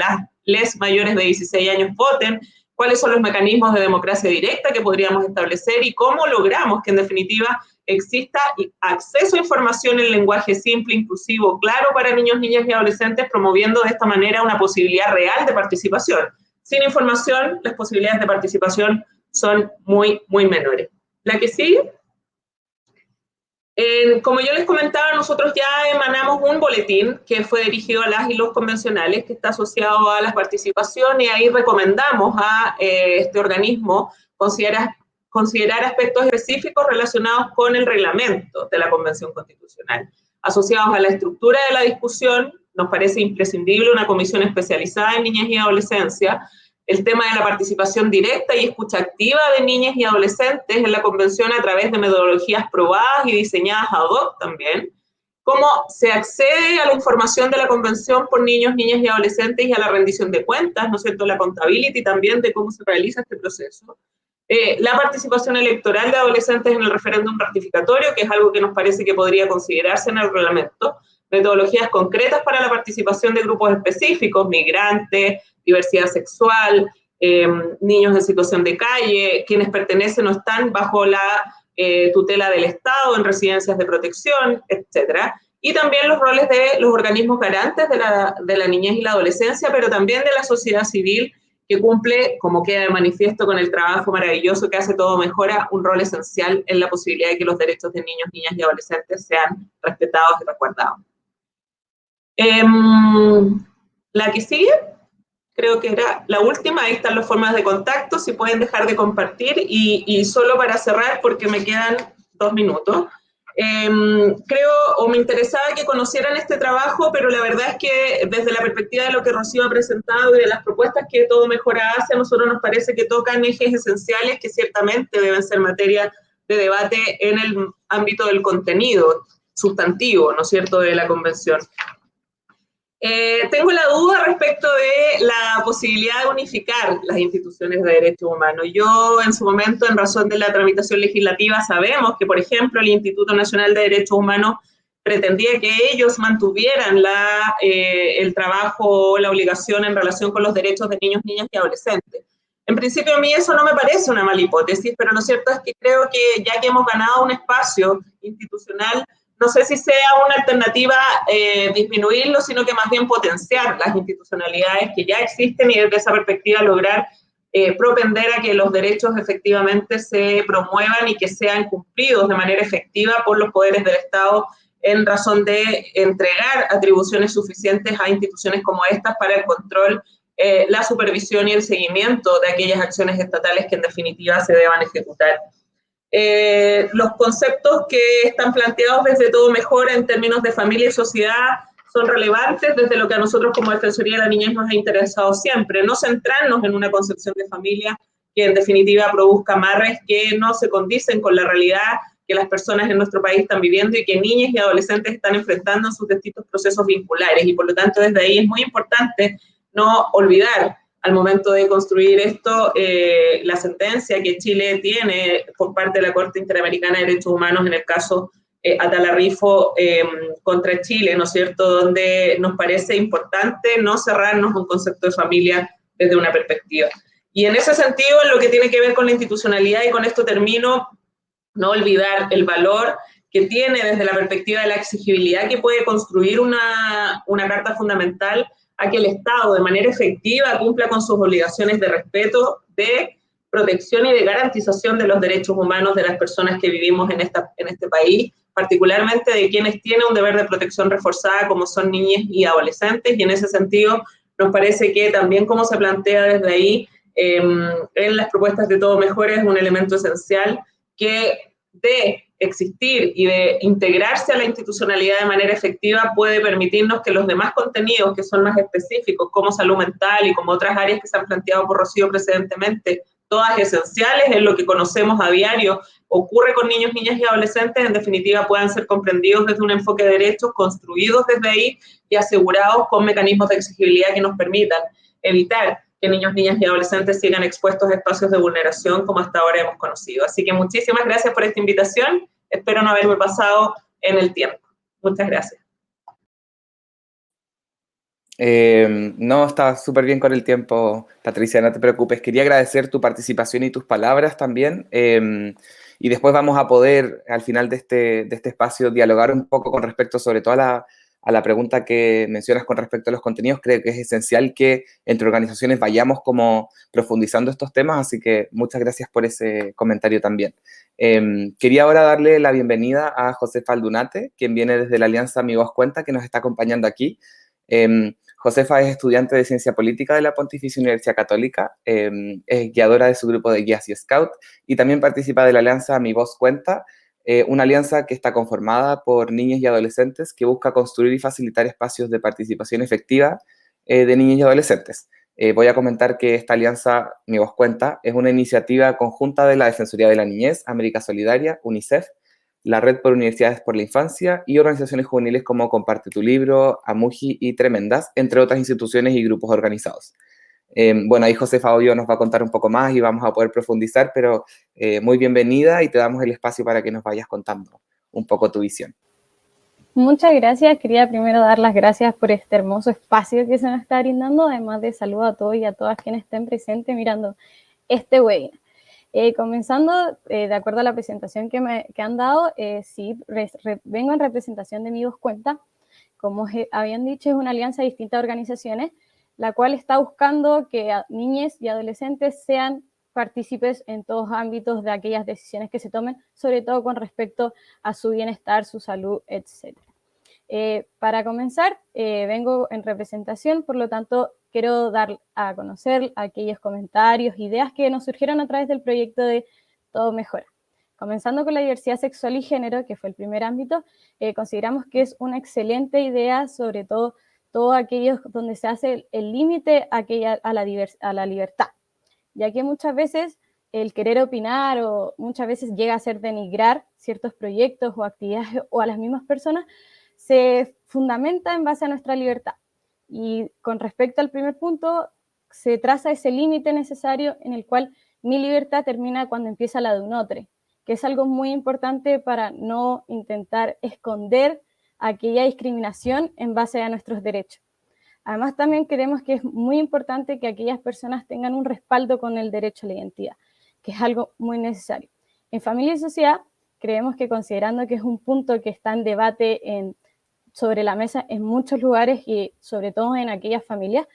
les mayores de 16 años voten, cuáles son los mecanismos de democracia directa que podríamos establecer y cómo logramos que en definitiva exista acceso a información en lenguaje simple, inclusivo, claro para niños, niñas y adolescentes, promoviendo de esta manera una posibilidad real de participación. Sin información, las posibilidades de participación son muy, muy menores. La que sigue. Como yo les comentaba, nosotros ya emanamos un boletín que fue dirigido a las y los convencionales, que está asociado a la participación, y ahí recomendamos a este organismo considerar considerar aspectos específicos relacionados con el reglamento de la Convención Constitucional. Asociados a la estructura de la discusión, nos parece imprescindible una comisión especializada en niñez y adolescencia, el tema de la participación directa y escucha activa de niñas y adolescentes en la Convención a través de metodologías probadas y diseñadas ad hoc también, cómo se accede a la información de la Convención por niños, niñas y adolescentes y a la rendición de cuentas, ¿no es cierto?, la accountability también de cómo se realiza este proceso. La participación electoral de adolescentes en el referéndum ratificatorio, que es algo que nos parece que podría considerarse en el reglamento, metodologías concretas para la participación de grupos específicos, migrantes, diversidad sexual, niños en situación de calle, quienes pertenecen o están bajo la tutela del Estado en residencias de protección, etcétera. Y también los roles de los organismos garantes de la niñez y la adolescencia, pero también de la sociedad civil, que cumple, como queda de manifiesto con el trabajo maravilloso que hace Todo Mejora, un rol esencial en la posibilidad de que los derechos de niños, niñas y adolescentes sean respetados y resguardados. La que sigue, creo que era la última, ahí están las formas de contacto, si pueden dejar de compartir, y solo para cerrar, porque me quedan 2 minutos, creo, o me interesaba que conocieran este trabajo, pero la verdad es que desde la perspectiva de lo que Rocío ha presentado y de las propuestas que Todo Mejora hace, a nosotros nos parece que tocan ejes esenciales que ciertamente deben ser materia de debate en el ámbito del contenido sustantivo, ¿no es cierto?, de la Convención. Tengo la duda respecto de la posibilidad de unificar las instituciones de derechos humanos. Yo, en su momento, en razón de la tramitación legislativa, sabemos que, por ejemplo, el Instituto Nacional de Derechos Humanos pretendía que ellos mantuvieran el trabajo o la obligación en relación con los derechos de niños, niñas y adolescentes. En principio, a mí eso no me parece una mala hipótesis, pero lo cierto es que creo que ya que hemos ganado un espacio institucional, no sé si sea una alternativa disminuirlo, sino que más bien potenciar las institucionalidades que ya existen y desde esa perspectiva lograr propender a que los derechos efectivamente se promuevan y que sean cumplidos de manera efectiva por los poderes del Estado en razón de entregar atribuciones suficientes a instituciones como estas para el control, la supervisión y el seguimiento de aquellas acciones estatales que en definitiva se deban ejecutar. Los conceptos que están planteados desde Todo Mejora en términos de familia y sociedad son relevantes desde lo que a nosotros como Defensoría de la Niñez nos ha interesado siempre, no centrarnos en una concepción de familia que en definitiva produzca amarres que no se condicen con la realidad que las personas en nuestro país están viviendo y que niñas y adolescentes están enfrentando en sus distintos procesos vinculares, y por lo tanto desde ahí es muy importante no olvidar al momento de construir esto, la sentencia que Chile tiene por parte de la Corte Interamericana de Derechos Humanos en el caso Atala Rifo contra Chile, ¿no es cierto?, donde nos parece importante no cerrarnos un concepto de familia desde una perspectiva. Y en ese sentido, en lo que tiene que ver con la institucionalidad, y con esto termino, no olvidar el valor que tiene desde la perspectiva de la exigibilidad que puede construir una carta fundamental a que el Estado de manera efectiva cumpla con sus obligaciones de respeto, de protección y de garantización de los derechos humanos de las personas que vivimos en este país, particularmente de quienes tienen un deber de protección reforzada como son niñas y adolescentes, y en ese sentido nos parece que también como se plantea desde ahí en las propuestas de Todo Mejora es un elemento esencial que de existir y de integrarse a la institucionalidad de manera efectiva puede permitirnos que los demás contenidos que son más específicos, como salud mental y como otras áreas que se han planteado por Rocío precedentemente, todas esenciales en lo que conocemos a diario, ocurre con niños, niñas y adolescentes, en definitiva puedan ser comprendidos desde un enfoque de derechos, construidos desde ahí y asegurados con mecanismos de exigibilidad que nos permitan evitar que niños, niñas y adolescentes sigan expuestos a espacios de vulneración como hasta ahora hemos conocido. Así que muchísimas gracias por esta invitación. Espero no haberme pasado en el tiempo. Muchas gracias. No, está súper bien con el tiempo, Patricia, no te preocupes. Quería agradecer tu participación y tus palabras también. Y después vamos a poder, al final de este espacio, dialogar un poco con respecto sobre todo a la pregunta que mencionas con respecto a los contenidos. Creo que es esencial que entre organizaciones vayamos como profundizando estos temas, así que muchas gracias por ese comentario también. Quería ahora darle la bienvenida a José Faldunate, quien viene desde la Alianza Mi Voz Cuenta, que nos está acompañando aquí. Josefa es estudiante de Ciencia Política de la Pontificia Universidad Católica, es guiadora de su grupo de guías y scout y también participa de la alianza Mi Voz Cuenta, una alianza que está conformada por niños y adolescentes que busca construir y facilitar espacios de participación efectiva de niños y adolescentes. Voy a comentar que esta alianza Mi Voz Cuenta es una iniciativa conjunta de la Defensoría de la Niñez, América Solidaria, UNICEF, la Red por Universidades por la Infancia y organizaciones juveniles como Comparte tu Libro, Amuji y Tremendas, entre otras instituciones y grupos organizados. Bueno, ahí Josefa obvio nos va a contar un poco más y vamos a poder profundizar, pero muy bienvenida y te damos el espacio para que nos vayas contando un poco tu visión. Muchas gracias. Quería primero dar las gracias por este hermoso espacio que se nos está brindando, además de saludo a todos y a todas quienes estén presentes mirando este webinar. Comenzando, de acuerdo a la presentación que han dado, sí, vengo en representación de Mi Voz Cuenta. Como habían dicho, es una alianza de distintas organizaciones, la cual está buscando que niñas y adolescentes sean partícipes en todos ámbitos de aquellas decisiones que se tomen, sobre todo con respecto a su bienestar, su salud, etc. Para comenzar, vengo en representación, por lo tanto, quiero dar a conocer aquellos comentarios, ideas que nos surgieron a través del proyecto de Todo Mejora. Comenzando con la diversidad sexual y género, que fue el primer ámbito, consideramos que es una excelente idea, sobre todo aquellos donde se hace el límite a la libertad, ya que muchas veces el querer opinar o muchas veces llega a ser denigrar ciertos proyectos o actividades o a las mismas personas, se fundamenta en base a nuestra libertad. Y con respecto al primer punto, se traza ese límite necesario en el cual mi libertad termina cuando empieza la de un otro, que es algo muy importante para no intentar esconder aquella discriminación en base a nuestros derechos. Además, también creemos que es muy importante que aquellas personas tengan un respaldo con el derecho a la identidad, que es algo muy necesario. En Familia y Sociedad, creemos que considerando que es un punto que está en debate sobre la mesa en muchos lugares y sobre todo en aquellas familias,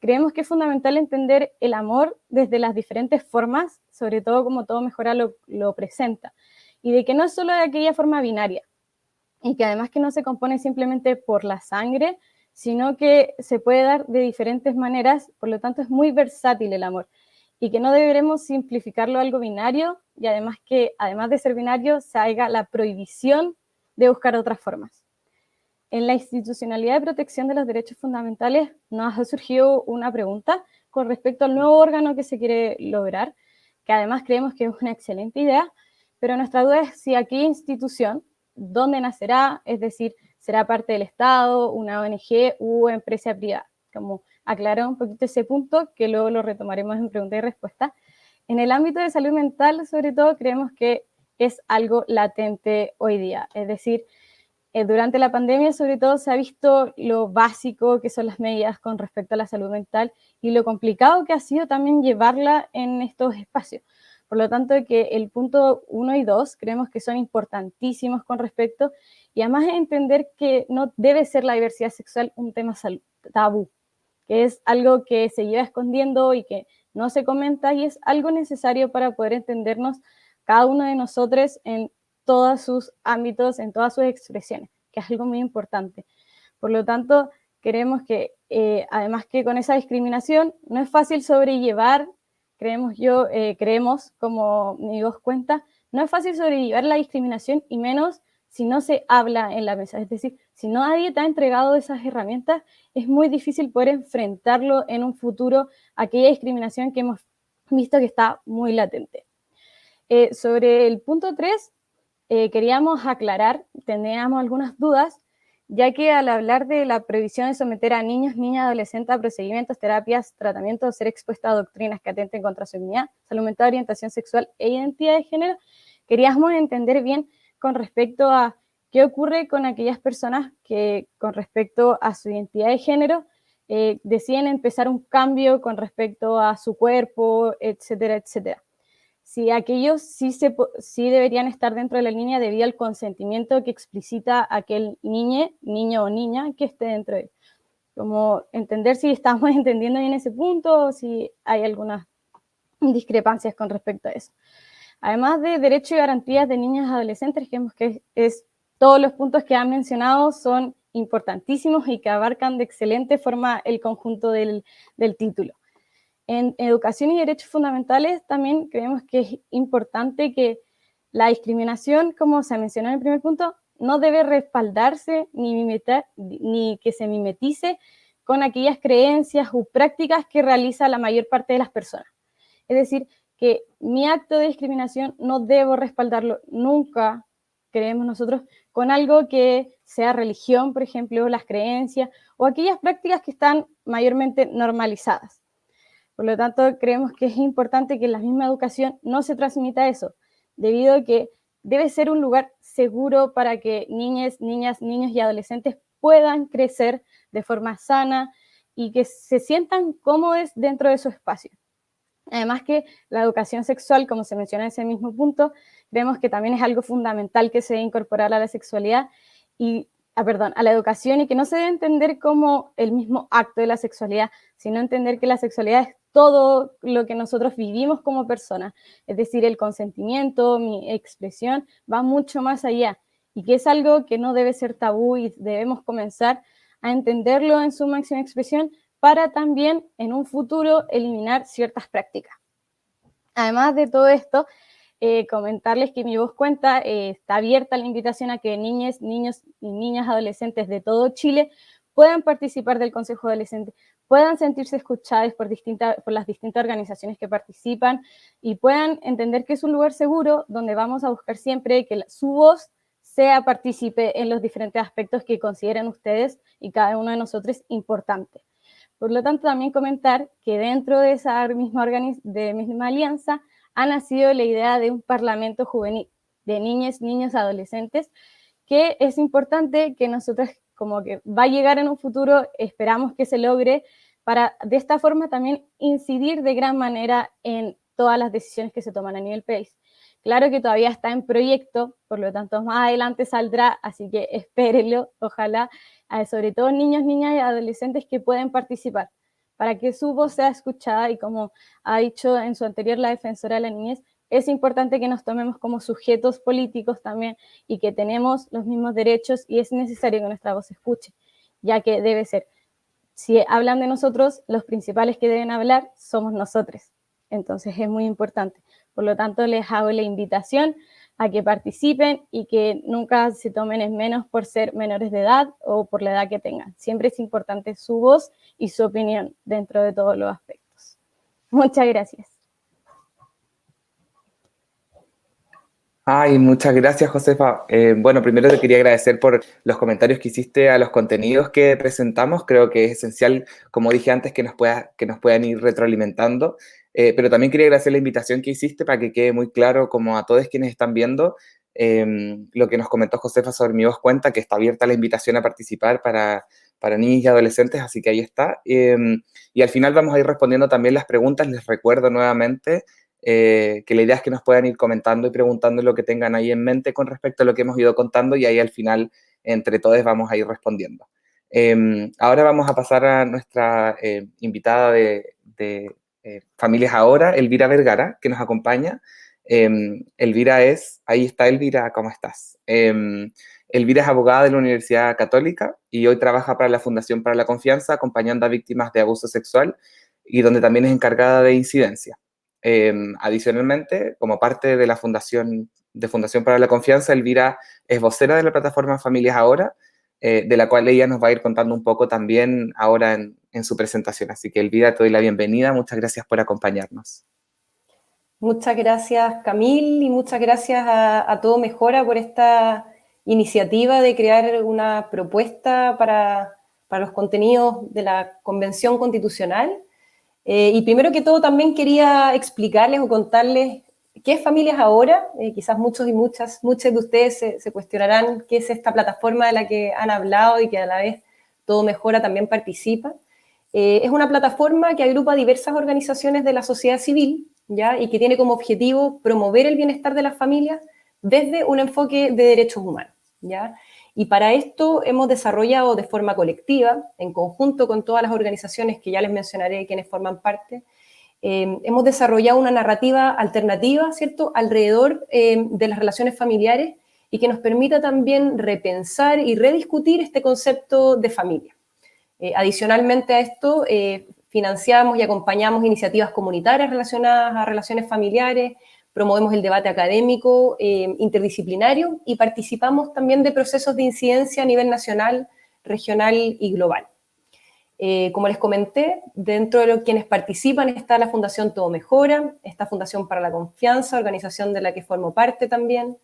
creemos que es fundamental entender el amor desde las diferentes formas, sobre todo como Todo Mejora lo presenta, y de que no es solo de aquella forma binaria, y que además que no se compone simplemente por la sangre, sino que se puede dar de diferentes maneras, por lo tanto es muy versátil el amor, y que no deberemos simplificarlo a algo binario, y además que, además de ser binario, se haga la prohibición de buscar otras formas. En la institucionalidad de protección de los derechos fundamentales nos ha surgido una pregunta con respecto al nuevo órgano que se quiere lograr, que además creemos que es una excelente idea, pero nuestra duda es si aquella institución, dónde nacerá, es decir, será parte del Estado, una ONG u empresa privada. Como aclarar un poquito ese punto, que luego lo retomaremos en pregunta y respuesta. En el ámbito de salud mental, sobre todo, creemos que es algo latente hoy día, es decir, durante la pandemia, sobre todo, se ha visto lo básico que son las medidas con respecto a la salud mental y lo complicado que ha sido también llevarla en estos espacios. Por lo tanto, que el punto 1 y 2 creemos que son importantísimos con respecto, y además entender que no debe ser la diversidad sexual un tema tabú, que es algo que se lleva escondiendo y que no se comenta, y es algo necesario para poder entendernos cada uno de nosotros en todos sus ámbitos, en todas sus expresiones, que es algo muy importante. Por lo tanto, queremos que, además que con esa discriminación, no es fácil sobrellevar, creemos, como Mi Voz Cuenta, no es fácil sobrellevar la discriminación, y menos si no se habla en la mesa. Es decir, si nadie te ha entregado esas herramientas, es muy difícil poder enfrentarlo en un futuro, aquella discriminación que hemos visto que está muy latente. Sobre el punto 3, queríamos aclarar, teníamos algunas dudas, ya que al hablar de la prohibición de someter a niños, niñas, adolescentes a procedimientos, terapias, tratamientos, o ser expuestos a doctrinas que atenten contra su dignidad, salud mental, orientación sexual e identidad de género, queríamos entender bien con respecto a qué ocurre con aquellas personas que, con respecto a su identidad de género, deciden empezar un cambio con respecto a su cuerpo, etcétera, etcétera. Si aquellos sí deberían estar dentro de la línea debido al consentimiento que explicita aquel niño o niña que esté dentro de él. Como entender si estamos entendiendo bien ese punto o si hay algunas discrepancias con respecto a eso. Además de derechos y garantías de niñas y adolescentes, creemos que todos los puntos que han mencionado son importantísimos y que abarcan de excelente forma el conjunto del título. En educación y derechos fundamentales también creemos que es importante que la discriminación, como se mencionó en el primer punto, no debe respaldarse ni que se mimetice con aquellas creencias u prácticas que realiza la mayor parte de las personas. Es decir, que mi acto de discriminación no debo respaldarlo nunca, creemos nosotros, con algo que sea religión, por ejemplo, las creencias, o aquellas prácticas que están mayormente normalizadas. Por lo tanto, creemos que es importante que en la misma educación no se transmita eso, debido a que debe ser un lugar seguro para que niñas, niños y adolescentes puedan crecer de forma sana y que se sientan cómodos dentro de su espacio. Además que la educación sexual, como se menciona en ese mismo punto, creemos que también es algo fundamental que se debe incorporar a la sexualidad a la educación, y que no se debe entender como el mismo acto de la sexualidad, sino entender que la sexualidad es todo lo que nosotros vivimos como personas, es decir, el consentimiento, mi expresión, va mucho más allá, y que es algo que no debe ser tabú y debemos comenzar a entenderlo en su máxima expresión para también en un futuro eliminar ciertas prácticas. Además de todo esto, comentarles que Mi Voz Cuenta está abierta la invitación a que niños y niñas adolescentes de todo Chile puedan participar del Consejo Adolescente, puedan sentirse escuchadas por las distintas organizaciones que participan y puedan entender que es un lugar seguro donde vamos a buscar siempre que su voz sea partícipe en los diferentes aspectos que consideren ustedes y cada uno de nosotros importante. Por lo tanto, también comentar que dentro de esa misma alianza ha nacido la idea de un parlamento juvenil de niñas, niños, adolescentes, que es importante que nosotros, como que va a llegar en un futuro, esperamos que se logre, para de esta forma también incidir de gran manera en todas las decisiones que se toman a nivel país. Claro que todavía está en proyecto, por lo tanto más adelante saldrá, así que espérenlo, ojalá, sobre todo niños, niñas y adolescentes que pueden participar, para que su voz sea escuchada, y como ha dicho en su anterior la defensora de la niñez, es importante que nos tomemos como sujetos políticos también y que tenemos los mismos derechos, y es necesario que nuestra voz se escuche, ya que debe ser, si hablan de nosotros, los principales que deben hablar somos nosotros, entonces es muy importante. Por lo tanto, les hago la invitación a que participen y que nunca se tomen en menos por ser menores de edad o por la edad que tengan. Siempre es importante su voz y su opinión dentro de todos los aspectos. Muchas gracias. Ay, muchas gracias, Josefa. Bueno, primero te quería agradecer por los comentarios que hiciste a los contenidos que presentamos. Creo que es esencial, como dije antes, que nos puedan ir retroalimentando. Pero también quería agradecer la invitación que hiciste para que quede muy claro, como a todos quienes están viendo, lo que nos comentó Josefa sobre Mi Voz Cuenta, que está abierta la invitación a participar para niños y adolescentes, así que ahí está. Y al final vamos a ir respondiendo también las preguntas. Les recuerdo nuevamente que la idea es que nos puedan ir comentando y preguntando lo que tengan ahí en mente con respecto a lo que hemos ido contando, y ahí al final, entre todos, vamos a ir respondiendo. Ahora vamos a pasar a nuestra invitada de Familias Ahora, Elvira Vergara, que nos acompaña. Elvira ahí está Elvira, ¿cómo estás? Elvira es abogada de la Universidad Católica y hoy trabaja para la Fundación para la Confianza, acompañando a víctimas de abuso sexual, y donde también es encargada de incidencia. Adicionalmente, como parte de la Fundación para la Confianza, Elvira es vocera de la plataforma Familias Ahora, de la cual ella nos va a ir contando un poco también ahora en su presentación. Así que, Elvira, te doy la bienvenida. Muchas gracias por acompañarnos. Muchas gracias, Camil, y muchas gracias a Todo Mejora por esta iniciativa de crear una propuesta para los contenidos de la Convención Constitucional. Y primero que todo también quería explicarles o contarles qué es Familias Ahora. Quizás muchos y muchas de ustedes se cuestionarán qué es esta plataforma de la que han hablado y que a la vez Todo Mejora también participa. Es una plataforma que agrupa diversas organizaciones de la sociedad civil, ¿ya? Y que tiene como objetivo promover el bienestar de las familias desde un enfoque de derechos humanos, ¿ya? Y para esto hemos desarrollado de forma colectiva, en conjunto con todas las organizaciones que ya les mencionaré, quienes forman parte, hemos desarrollado una narrativa alternativa, ¿cierto?, alrededor de las relaciones familiares, y que nos permita también repensar y rediscutir este concepto de familia. Adicionalmente a esto, financiamos y acompañamos iniciativas comunitarias relacionadas a relaciones familiares, promovemos el debate académico interdisciplinario y participamos también de procesos de incidencia a nivel nacional, regional y global. Como les comenté, dentro de los quienes participan está la Fundación Todo Mejora, esta Fundación para la Confianza, organización de la que formo parte también,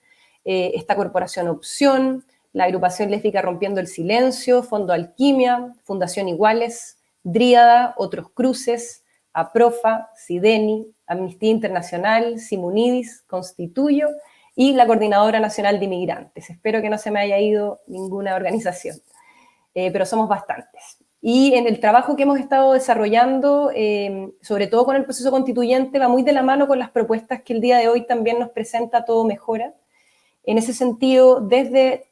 esta Corporación Opción, la Agrupación Lésbica Rompiendo el Silencio, Fondo Alquimia, Fundación Iguales, Dríada, Otros Cruces, APROFA, SIDENI, Amnistía Internacional, Simunidis, Constituyo y la Coordinadora Nacional de Inmigrantes. Espero que no se me haya ido ninguna organización, pero somos bastantes. Y en el trabajo que hemos estado desarrollando, sobre todo con el proceso constituyente, va muy de la mano con las propuestas que el día de hoy también nos presenta Todo Mejora. En ese sentido, desde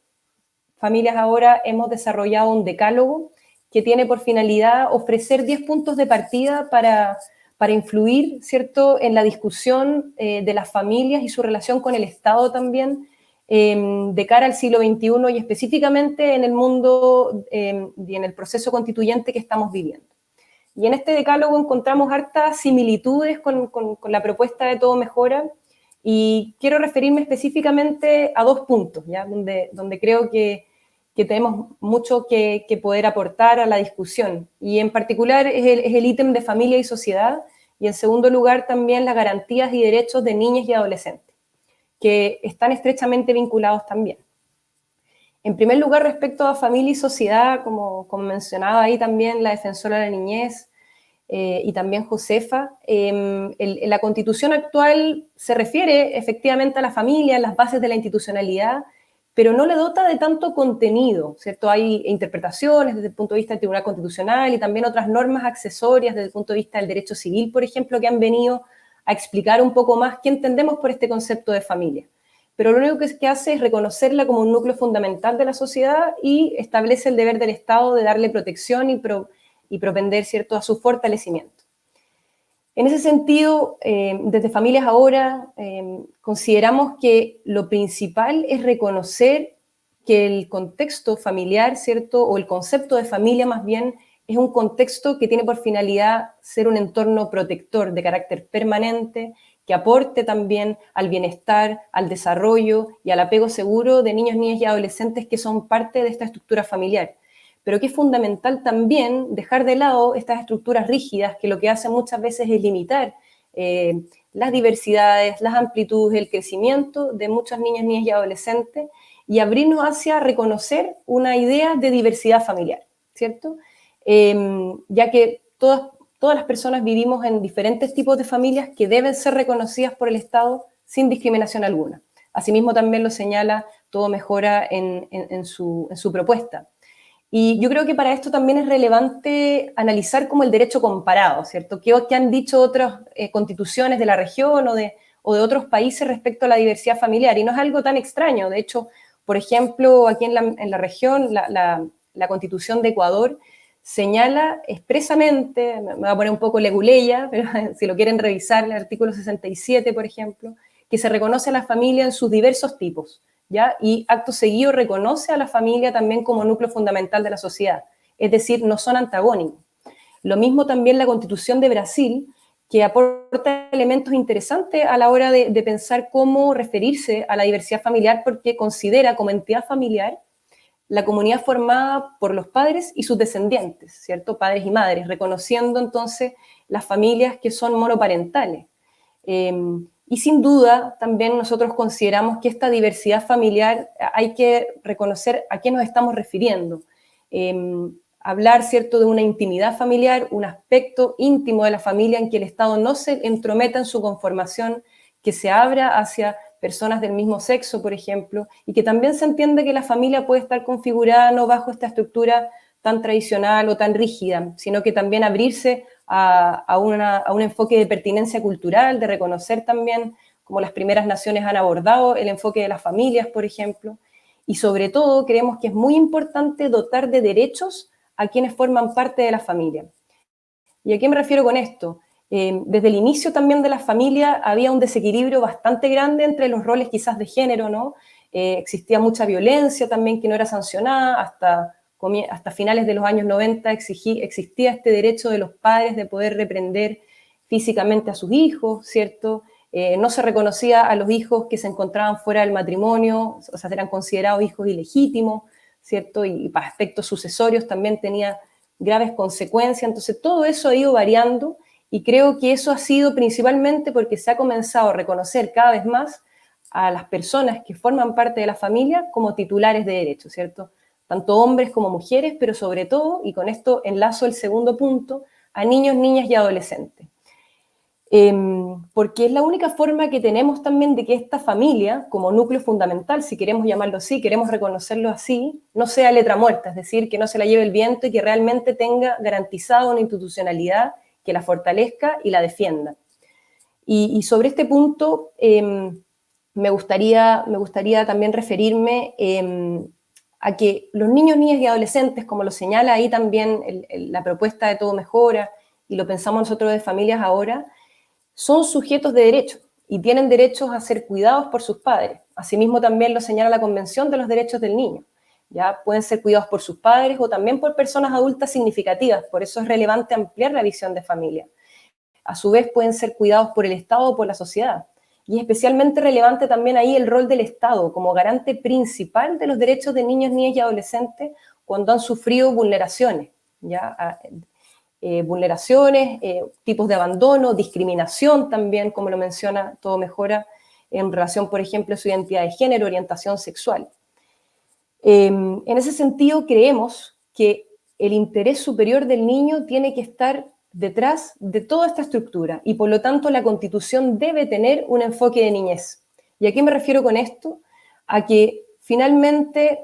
Familias Ahora hemos desarrollado un decálogo que tiene por finalidad ofrecer 10 puntos de partida para influir, ¿cierto?, en la discusión de las familias y su relación con el Estado también, de cara al siglo XXI y específicamente en el mundo y en el proceso constituyente que estamos viviendo. Y en este decálogo encontramos hartas similitudes con la propuesta de Todo Mejora, y quiero referirme específicamente a 2 puntos, ¿ya?, donde creo que tenemos mucho que poder aportar a la discusión. Y en particular es el ítem de familia y sociedad, y en segundo lugar también las garantías y derechos de niñas y adolescentes, que están estrechamente vinculados también. En primer lugar, respecto a familia y sociedad, como mencionaba ahí también la defensora de la niñez y también Josefa, la Constitución actual se refiere efectivamente a la familia, a las bases de la institucionalidad, pero no le dota de tanto contenido, ¿cierto? Hay interpretaciones desde el punto de vista del Tribunal Constitucional y también otras normas accesorias desde el punto de vista del derecho civil, por ejemplo, que han venido a explicar un poco más qué entendemos por este concepto de familia. Pero lo único que hace es reconocerla como un núcleo fundamental de la sociedad y establece el deber del Estado de darle protección y propender, ¿cierto?, a su fortalecimiento. En ese sentido, desde Familias Ahora, consideramos que lo principal es reconocer que el contexto familiar, ¿cierto?, o el concepto de familia más bien, es un contexto que tiene por finalidad ser un entorno protector de carácter permanente, que aporte también al bienestar, al desarrollo y al apego seguro de niños, niñas y adolescentes que son parte de esta estructura familiar. Pero que es fundamental también dejar de lado estas estructuras rígidas que lo que hacen muchas veces es limitar las diversidades, las amplitudes, el crecimiento de muchos niños, niñas y adolescentes y abrirnos hacia reconocer una idea de diversidad familiar, ¿cierto? Ya que todas las personas vivimos en diferentes tipos de familias que deben ser reconocidas por el Estado sin discriminación alguna. Asimismo también lo señala Todo Mejora en su propuesta. Y yo creo que para esto también es relevante analizar como el derecho comparado, ¿cierto? ¿Qué han dicho otras constituciones de la región o de otros países respecto a la diversidad familiar? Y no es algo tan extraño. De hecho, por ejemplo, aquí en la región, la Constitución de Ecuador señala expresamente, me voy a poner un poco leguleya, pero si lo quieren revisar, el artículo 67, por ejemplo, que se reconoce a la familia en sus diversos tipos, ¿ya? Y acto seguido reconoce a la familia también como núcleo fundamental de la sociedad, es decir, no son antagónicos. Lo mismo también la Constitución de Brasil, que aporta elementos interesantes a la hora de pensar cómo referirse a la diversidad familiar, porque considera como entidad familiar la comunidad formada por los padres y sus descendientes, ¿cierto? Padres y madres, reconociendo entonces las familias que son monoparentales. Y sin duda, también nosotros consideramos que esta diversidad familiar hay que reconocer a qué nos estamos refiriendo. Hablar, ¿cierto?, de una intimidad familiar, un aspecto íntimo de la familia en que el Estado no se entrometa en su conformación, que se abra hacia personas del mismo sexo, por ejemplo, y que también se entiende que la familia puede estar configurada no bajo esta estructura tan tradicional o tan rígida, sino que también abrirse a un enfoque de pertinencia cultural, de reconocer también como las primeras naciones han abordado el enfoque de las familias, por ejemplo, y sobre todo creemos que es muy importante dotar de derechos a quienes forman parte de la familia. ¿Y a qué me refiero con esto? Desde el inicio también de la familia había un desequilibrio bastante grande entre los roles quizás de género, ¿no? existía mucha violencia también que no era sancionada, hasta finales de los años 90 existía este derecho de los padres de poder reprender físicamente a sus hijos, ¿cierto? No se reconocía a los hijos que se encontraban fuera del matrimonio, o sea, eran considerados hijos ilegítimos, ¿cierto? Y para aspectos sucesorios también tenía graves consecuencias. Entonces, todo eso ha ido variando y creo que eso ha sido principalmente porque se ha comenzado a reconocer cada vez más a las personas que forman parte de la familia como titulares de derechos, ¿cierto? Tanto hombres como mujeres, pero sobre todo, y con esto enlazo el segundo punto, a niños, niñas y adolescentes. Porque es la única forma que tenemos también de que esta familia, como núcleo fundamental, si queremos llamarlo así, queremos reconocerlo así, no sea letra muerta, es decir, que no se la lleve el viento y que realmente tenga garantizada una institucionalidad que la fortalezca y la defienda. Y sobre este punto me gustaría también referirme a que los niños, niñas y adolescentes, como lo señala ahí también la propuesta de Todo Mejora, y lo pensamos nosotros de Familias Ahora, son sujetos de derecho y tienen derechos a ser cuidados por sus padres. Asimismo también lo señala la Convención de los Derechos del Niño. ¿Ya? Pueden ser cuidados por sus padres o también por personas adultas significativas, por eso es relevante ampliar la visión de familia. A su vez pueden ser cuidados por el Estado o por la sociedad. Y es especialmente relevante también ahí el rol del Estado como garante principal de los derechos de niños, niñas y adolescentes cuando han sufrido vulneraciones, ¿ya? Vulneraciones, tipos de abandono, discriminación también, como lo menciona Todo Mejora, en relación, por ejemplo, a su identidad de género, orientación sexual. En ese sentido, creemos que el interés superior del niño tiene que estar detrás de toda esta estructura y, por lo tanto, la Constitución debe tener un enfoque de niñez. ¿Y a qué me refiero con esto? A que, finalmente,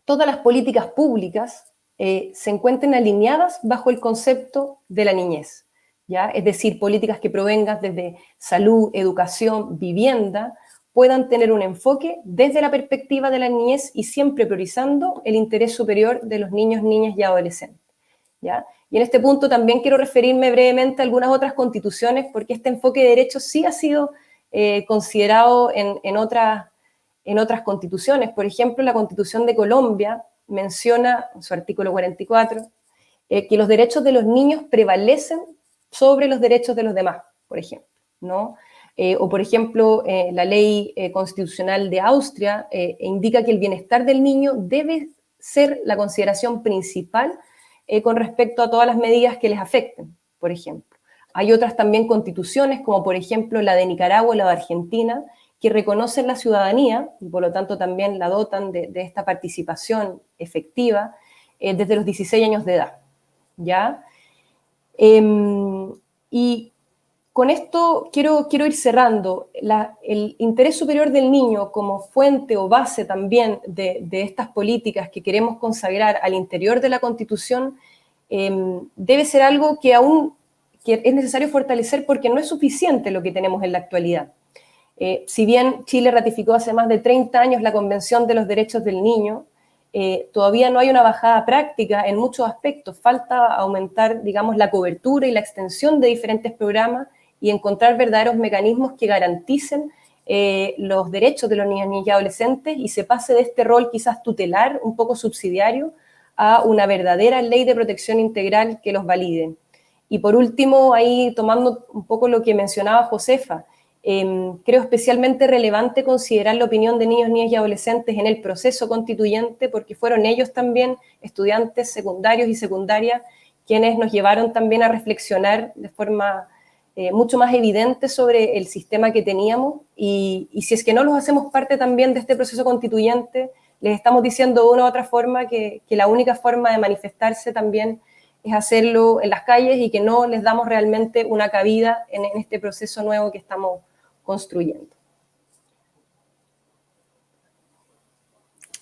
todas las políticas públicas se encuentren alineadas bajo el concepto de la niñez, ¿ya? Es decir, políticas que provengan desde salud, educación, vivienda, puedan tener un enfoque desde la perspectiva de la niñez y siempre priorizando el interés superior de los niños, niñas y adolescentes, ¿ya? Y en este punto también quiero referirme brevemente a algunas otras constituciones, porque este enfoque de derechos sí ha sido considerado en otras constituciones. Por ejemplo, la Constitución de Colombia menciona en su artículo 44 que los derechos de los niños prevalecen sobre los derechos de los demás, por ejemplo, ¿no? O, por ejemplo, la ley constitucional de Austria indica que el bienestar del niño debe ser la consideración principal con respecto a todas las medidas que les afecten, por ejemplo. Hay otras también constituciones, como por ejemplo la de Nicaragua y la de Argentina, que reconocen la ciudadanía y por lo tanto también la dotan de esta participación efectiva desde los 16 años de edad, ¿ya? Y con esto quiero ir cerrando. El interés superior del niño como fuente o base también de estas políticas que queremos consagrar al interior de la Constitución debe ser algo que es necesario fortalecer porque no es suficiente lo que tenemos en la actualidad. Si bien Chile ratificó hace más de 30 años la Convención de los Derechos del Niño, todavía no hay una bajada práctica en muchos aspectos. Falta aumentar, digamos, la cobertura y la extensión de diferentes programas y encontrar verdaderos mecanismos que garanticen los derechos de los niños, niñas y adolescentes y se pase de este rol quizás tutelar, un poco subsidiario, a una verdadera ley de protección integral que los valide. Y por último, ahí tomando un poco lo que mencionaba Josefa, creo especialmente relevante considerar la opinión de niños, niñas y adolescentes en el proceso constituyente porque fueron ellos también, estudiantes secundarios y secundarias, quienes nos llevaron también a reflexionar de forma mucho más evidente sobre el sistema que teníamos y si es que no los hacemos parte también de este proceso constituyente, les estamos diciendo de una u otra forma que la única forma de manifestarse también es hacerlo en las calles y que no les damos realmente una cabida en este proceso nuevo que estamos construyendo.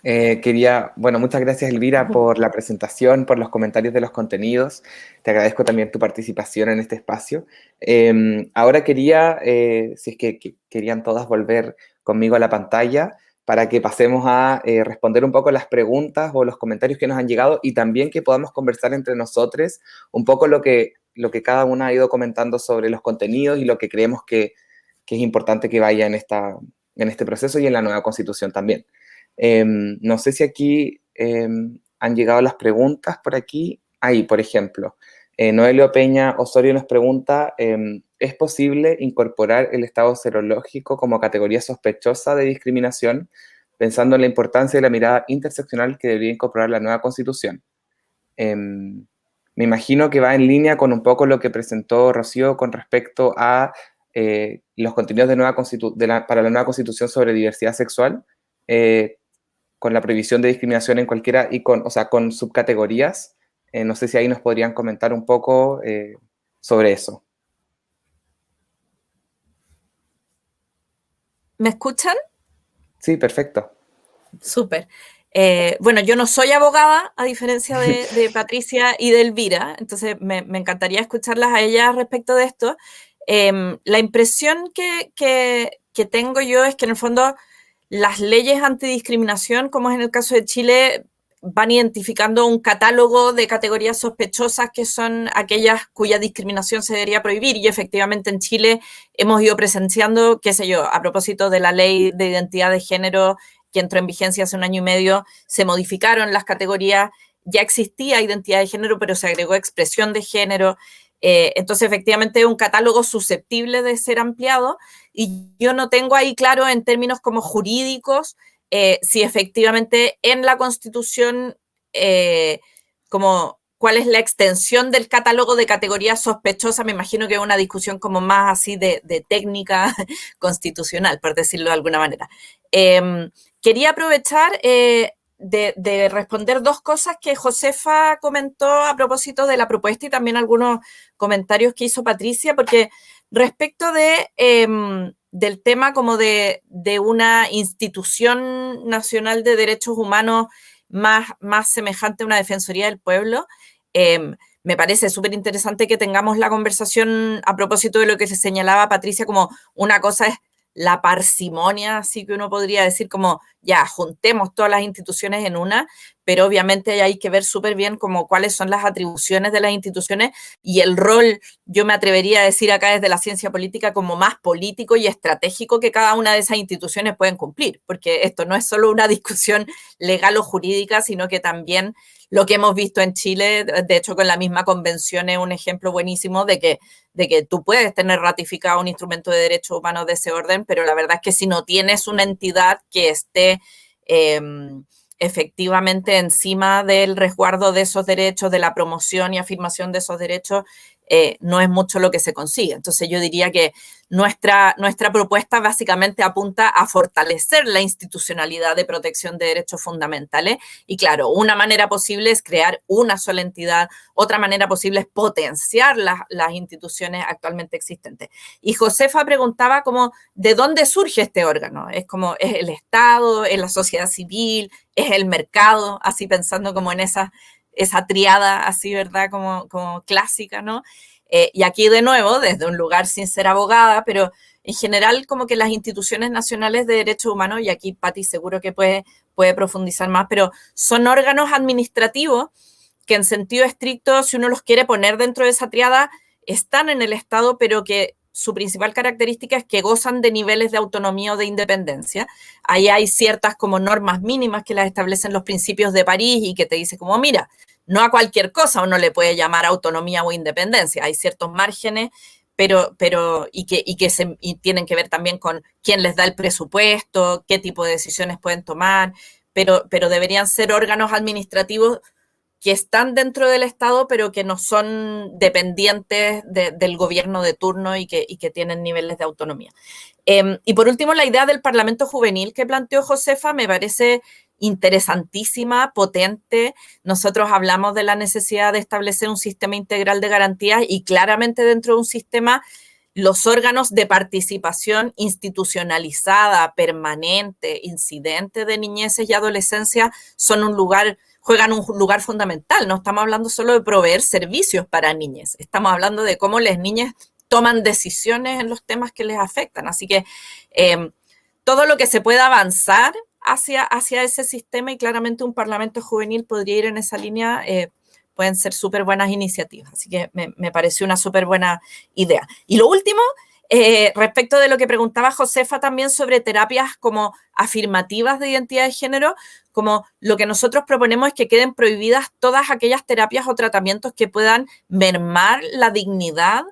Muchas gracias Elvira por la presentación, por los comentarios de los contenidos. Te agradezco también tu participación en este espacio. Ahora quería, si es que querían todas volver conmigo a la pantalla, para que pasemos a responder un poco las preguntas o los comentarios que nos han llegado y también que podamos conversar entre nosotros un poco lo que cada una ha ido comentando sobre los contenidos y lo que creemos que es importante que vaya en en este proceso y en la nueva Constitución también. No sé si aquí han llegado las preguntas por aquí. Ahí, por ejemplo, Noelio Peña Osorio nos pregunta, ¿es posible incorporar el estado serológico como categoría sospechosa de discriminación, pensando en la importancia de la mirada interseccional que debería incorporar la nueva Constitución? Me imagino que va en línea con un poco lo que presentó Rocío con respecto a los contenidos para la nueva Constitución sobre diversidad sexual, con la prohibición de discriminación en cualquiera y con subcategorías. No sé si ahí nos podrían comentar un poco sobre eso. ¿Me escuchan? Sí, perfecto. Súper. Bueno, yo no soy abogada, a diferencia de Patricia y de Elvira, entonces me encantaría escucharlas a ellas respecto de esto. La impresión que tengo yo es que en el fondo las leyes antidiscriminación, como es en el caso de Chile, van identificando un catálogo de categorías sospechosas que son aquellas cuya discriminación se debería prohibir, y efectivamente en Chile hemos ido presenciando, qué sé yo, a propósito de la ley de identidad de género que entró en vigencia hace 1 año y medio, se modificaron las categorías, ya existía identidad de género, pero se agregó expresión de género. Entonces, efectivamente, es un catálogo susceptible de ser ampliado, y yo no tengo ahí claro en términos como jurídicos si efectivamente en la Constitución como cuál es la extensión del catálogo de categorías sospechosas. Me imagino que es una discusión como más así de técnica constitucional, por decirlo de alguna manera. Quería aprovechar de responder 2 cosas que Josefa comentó a propósito de la propuesta y también algunos comentarios que hizo Patricia, porque respecto del tema como de una institución nacional de derechos humanos más semejante a una defensoría del pueblo, me parece súper interesante que tengamos la conversación a propósito de lo que se señalaba Patricia, como una cosa es la parsimonia, así que uno podría decir como, ya, juntemos todas las instituciones en una, pero obviamente hay que ver súper bien como cuáles son las atribuciones de las instituciones y el rol, yo me atrevería a decir acá desde la ciencia política, como más político y estratégico que cada una de esas instituciones pueden cumplir, porque esto no es solo una discusión legal o jurídica, sino que también lo que hemos visto en Chile, de hecho con la misma convención, es un ejemplo buenísimo de que tú puedes tener ratificado un instrumento de derechos humanos de ese orden, pero la verdad es que si no tienes una entidad que esté efectivamente encima del resguardo de esos derechos, de la promoción y afirmación de esos derechos, no es mucho lo que se consigue. Entonces yo diría que nuestra propuesta básicamente apunta a fortalecer la institucionalidad de protección de derechos fundamentales, y claro, una manera posible es crear una sola entidad, otra manera posible es potenciar las instituciones actualmente existentes. Y Josefa preguntaba como, ¿de dónde surge este órgano? Es como, ¿es el Estado, es la sociedad civil, es el mercado? Así pensando como en esa triada así, ¿verdad? Como clásica, ¿no? Y aquí de nuevo, desde un lugar sin ser abogada, pero en general como que las instituciones nacionales de derechos humanos, y aquí Pati seguro que puede profundizar más, pero son órganos administrativos que en sentido estricto, si uno los quiere poner dentro de esa triada, están en el Estado, pero que su principal característica es que gozan de niveles de autonomía o de independencia. Ahí hay ciertas como normas mínimas que las establecen los principios de París y que te dice como, mira, no a cualquier cosa uno le puede llamar autonomía o independencia. Hay ciertos márgenes, pero y tienen que ver también con quién les da el presupuesto, qué tipo de decisiones pueden tomar, pero deberían ser órganos administrativos que están dentro del Estado, pero que no son dependientes del gobierno de turno y que tienen niveles de autonomía. Y por último, la idea del Parlamento Juvenil que planteó Josefa me parece interesantísima, potente. Nosotros hablamos de la necesidad de establecer un sistema integral de garantías, y claramente dentro de un sistema los órganos de participación institucionalizada, permanente, incidente de niñeces y adolescencia juegan un lugar fundamental. No estamos hablando solo de proveer servicios para niñas, estamos hablando de cómo las niñas toman decisiones en los temas que les afectan. Así que todo lo que se pueda avanzar hacia ese sistema, y claramente un parlamento juvenil podría ir en esa línea, pueden ser súper buenas iniciativas. Así que me pareció una súper buena idea. Y lo último Respecto de lo que preguntaba Josefa también sobre terapias como afirmativas de identidad de género, como lo que nosotros proponemos es que queden prohibidas todas aquellas terapias o tratamientos que puedan mermar la dignidad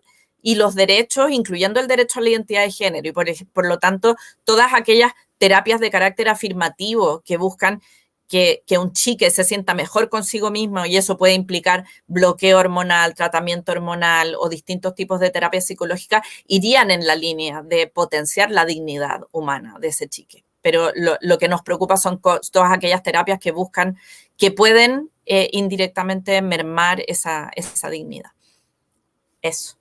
y los derechos, incluyendo el derecho a la identidad de género, y por lo tanto, todas aquellas terapias de carácter afirmativo que buscan que un chique se sienta mejor consigo mismo, y eso puede implicar bloqueo hormonal, tratamiento hormonal o distintos tipos de terapias psicológicas, irían en la línea de potenciar la dignidad humana de ese chique. Pero lo que nos preocupa son todas aquellas terapias que buscan, que pueden indirectamente mermar esa dignidad. Eso.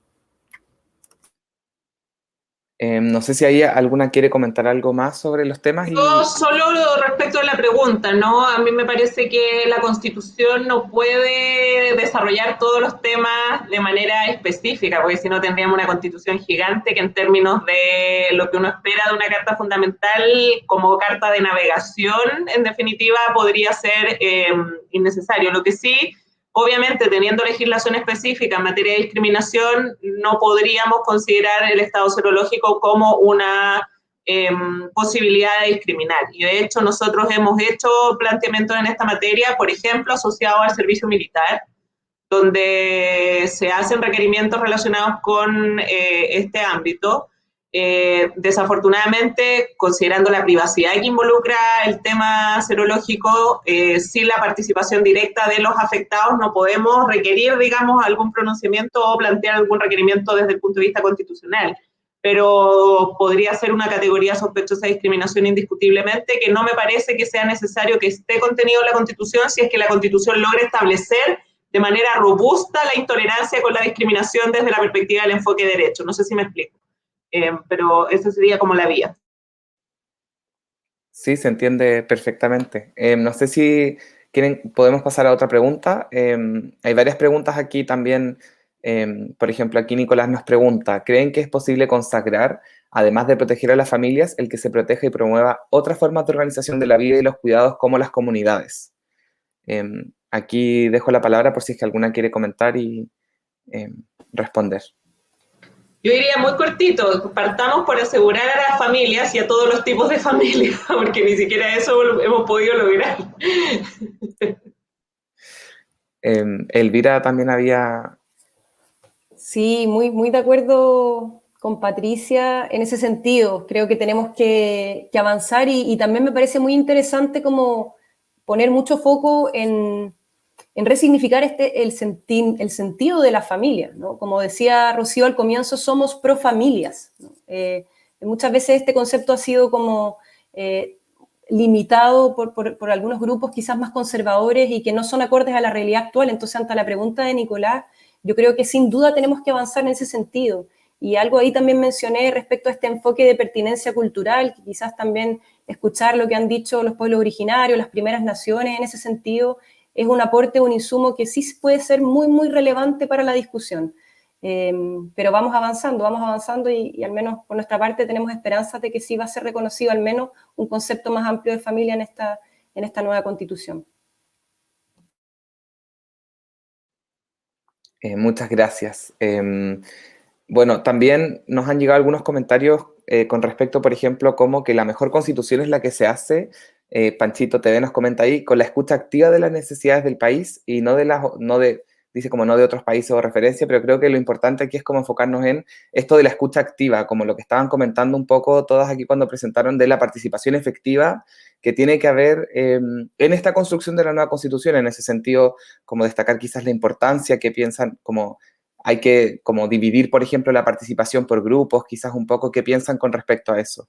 No sé si ahí alguna quiere comentar algo más sobre los temas. Yo solo respecto a la pregunta, ¿no? A mí me parece que la Constitución no puede desarrollar todos los temas de manera específica, porque si no tendríamos una Constitución gigante que en términos de lo que uno espera de una carta fundamental como carta de navegación, en definitiva, podría ser innecesario. Lo que sí, obviamente, teniendo legislación específica en materia de discriminación, no podríamos considerar el estado serológico como una posibilidad de discriminar. Y de hecho nosotros hemos hecho planteamientos en esta materia, por ejemplo, asociados al servicio militar, donde se hacen requerimientos relacionados con este ámbito. Desafortunadamente, considerando la privacidad que involucra el tema serológico, sin la participación directa de los afectados no podemos requerir, digamos, algún pronunciamiento o plantear algún requerimiento desde el punto de vista constitucional. Pero podría ser una categoría sospechosa de discriminación indiscutiblemente, que no me parece que sea necesario que esté contenido en la Constitución si es que la Constitución logra establecer de manera robusta la intolerancia con la discriminación desde la perspectiva del enfoque de derecho. No sé si me explico, pero esa sería como la vía. Sí, se entiende perfectamente. No sé si podemos pasar a otra pregunta. Hay varias preguntas aquí también. Por ejemplo, aquí Nicolás nos pregunta, ¿creen que es posible consagrar, además de proteger a las familias, el que se proteja y promueva otras formas de organización de la vida y los cuidados como las comunidades? Aquí dejo la palabra por si es que alguna quiere comentar y responder. Yo diría muy cortito, partamos por asegurar a las familias y a todos los tipos de familias, porque ni siquiera eso hemos podido lograr. Elvira también había... Sí, muy de acuerdo con Patricia en ese sentido. Creo que tenemos que avanzar y también me parece muy interesante como poner mucho foco en resignificar el sentido de la familia, ¿no? Como decía Rocío al comienzo, somos pro familias, ¿no? Muchas veces este concepto ha sido como limitado por algunos grupos quizás más conservadores y que no son acordes a la realidad actual. Entonces, ante la pregunta de Nicolás, yo creo que sin duda tenemos que avanzar en ese sentido. Y algo ahí también mencioné respecto a este enfoque de pertinencia cultural, que quizás también escuchar lo que han dicho los pueblos originarios, las primeras naciones en ese sentido, es un aporte, un insumo que sí puede ser muy relevante para la discusión. Pero vamos avanzando y al menos por nuestra parte tenemos esperanzas de que sí va a ser reconocido al menos un concepto más amplio de familia en esta nueva Constitución. Muchas gracias. Bueno, también nos han llegado algunos comentarios con respecto, por ejemplo, como que la mejor constitución es la que se hace, Panchito TV nos comenta ahí, con la escucha activa de las necesidades del país y no dice como no de otros países o referencia, pero creo que lo importante aquí es como enfocarnos en esto de la escucha activa, como lo que estaban comentando un poco todas aquí cuando presentaron de la participación efectiva que tiene que haber en esta construcción de la nueva constitución, en ese sentido, como destacar quizás la importancia que piensan como hay que como dividir, por ejemplo, la participación por grupos, quizás un poco, ¿qué piensan con respecto a eso?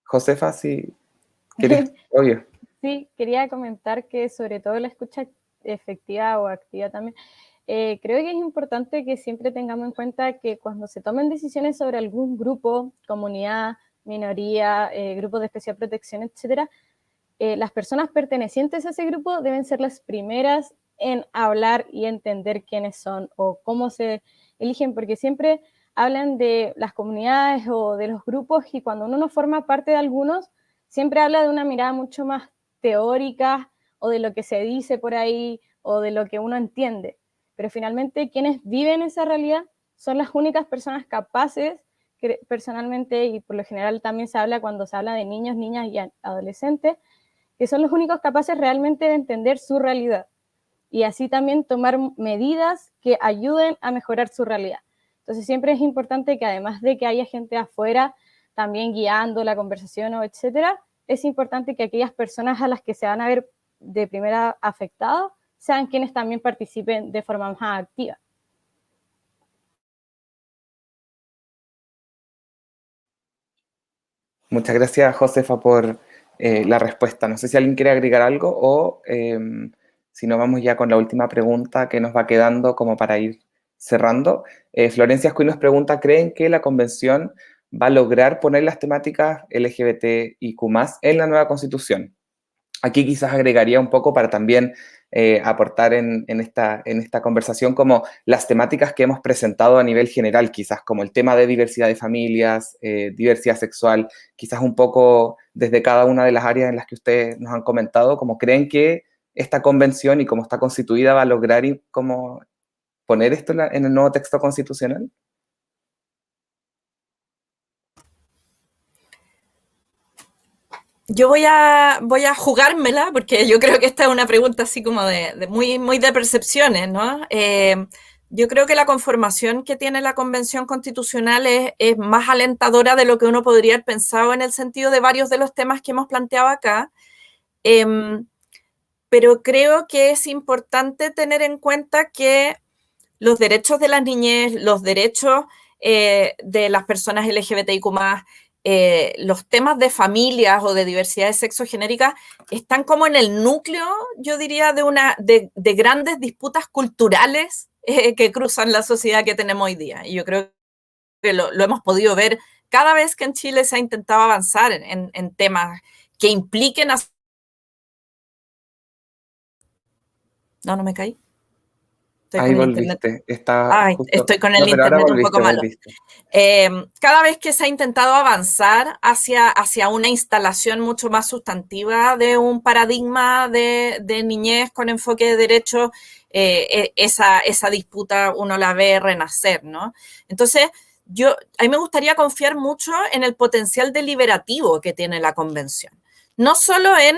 Josefa, si quieres, obvio. Sí, quería comentar que sobre todo la escucha efectiva o activa también, creo que es importante que siempre tengamos en cuenta que cuando se tomen decisiones sobre algún grupo, comunidad, minoría, grupo de especial protección, etcétera, las personas pertenecientes a ese grupo deben ser las primeras en hablar y entender quiénes son o cómo se eligen, porque siempre hablan de las comunidades o de los grupos y cuando uno no forma parte de algunos, siempre habla de una mirada mucho más teórica o de lo que se dice por ahí o de lo que uno entiende. pero finalmente quienes viven esa realidad son las únicas personas capaces, que personalmente, y por lo general también se habla cuando se habla de niños, niñas y adolescentes, que son los únicos capaces realmente de entender su realidad y así también tomar medidas que ayuden a mejorar su realidad. Entonces siempre es importante que además de que haya gente afuera también guiando la conversación o etcétera, es importante que aquellas personas a las que se van a ver de primera afectadas sean quienes también participen de forma más activa. Muchas gracias, Josefa, por la respuesta. No sé si alguien quiere agregar algo o si no, vamos ya con la última pregunta que nos va quedando como para ir cerrando. Florencia Escuy nos pregunta, ¿creen que la convención va a lograr poner las temáticas LGBTIQ+ en la nueva constitución? Aquí quizás agregaría un poco para también aportar en esta conversación como las temáticas que hemos presentado a nivel general, quizás como el tema de diversidad de familias, diversidad sexual, quizás un poco desde cada una de las áreas en las que ustedes nos han comentado, como creen que esta convención y cómo está constituida va a lograr como poner esto en el nuevo texto constitucional. Yo voy a jugármela, porque yo creo que esta es una pregunta así como muy de percepciones, ¿no? Yo creo que la conformación que tiene la Convención Constitucional es más alentadora de lo que uno podría haber pensado en el sentido de varios de los temas que hemos planteado acá. Pero creo que es importante tener en cuenta que los derechos de las niñez, los derechos de las personas LGBTIQ+, los temas de familias o de diversidad de sexo genérica están como en el núcleo, yo diría, de grandes disputas culturales que cruzan la sociedad que tenemos hoy día. Y yo creo que lo hemos podido ver cada vez que en Chile se ha intentado avanzar en temas que impliquen a... No me caí. Ahí volviste, Estoy con el internet un poco malo. Cada vez que se ha intentado avanzar hacia una instalación mucho más sustantiva de un paradigma de niñez con enfoque de derechos, esa disputa uno la ve renacer, ¿no? Entonces, a mí me gustaría confiar mucho en el potencial deliberativo que tiene la convención. No solo en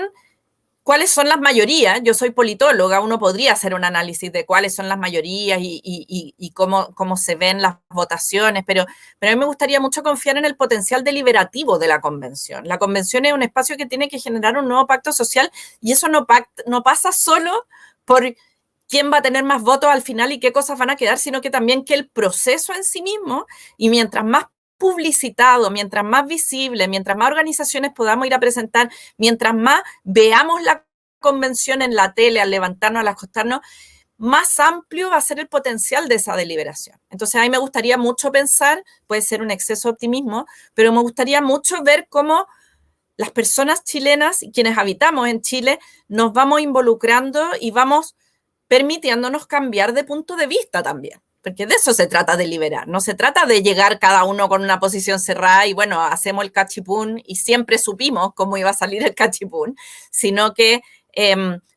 cuáles son las mayorías. Yo soy politóloga, uno podría hacer un análisis de cuáles son las mayorías y cómo se ven las votaciones, pero a mí me gustaría mucho confiar en el potencial deliberativo de la convención. La convención es un espacio que tiene que generar un nuevo pacto social y eso no pasa solo por quién va a tener más votos al final y qué cosas van a quedar, sino que también que el proceso en sí mismo, y mientras más publicitado, mientras más visible, mientras más organizaciones podamos ir a presentar, mientras más veamos la convención en la tele al levantarnos, al acostarnos, más amplio va a ser el potencial de esa deliberación. Entonces a mí me gustaría mucho pensar, puede ser un exceso de optimismo, pero me gustaría mucho ver cómo las personas chilenas y quienes habitamos en Chile nos vamos involucrando y vamos permitiéndonos cambiar de punto de vista también. Porque de eso se trata de liberar, no se trata de llegar cada uno con una posición cerrada y bueno, hacemos el cachipún y siempre supimos cómo iba a salir el cachipún, sino que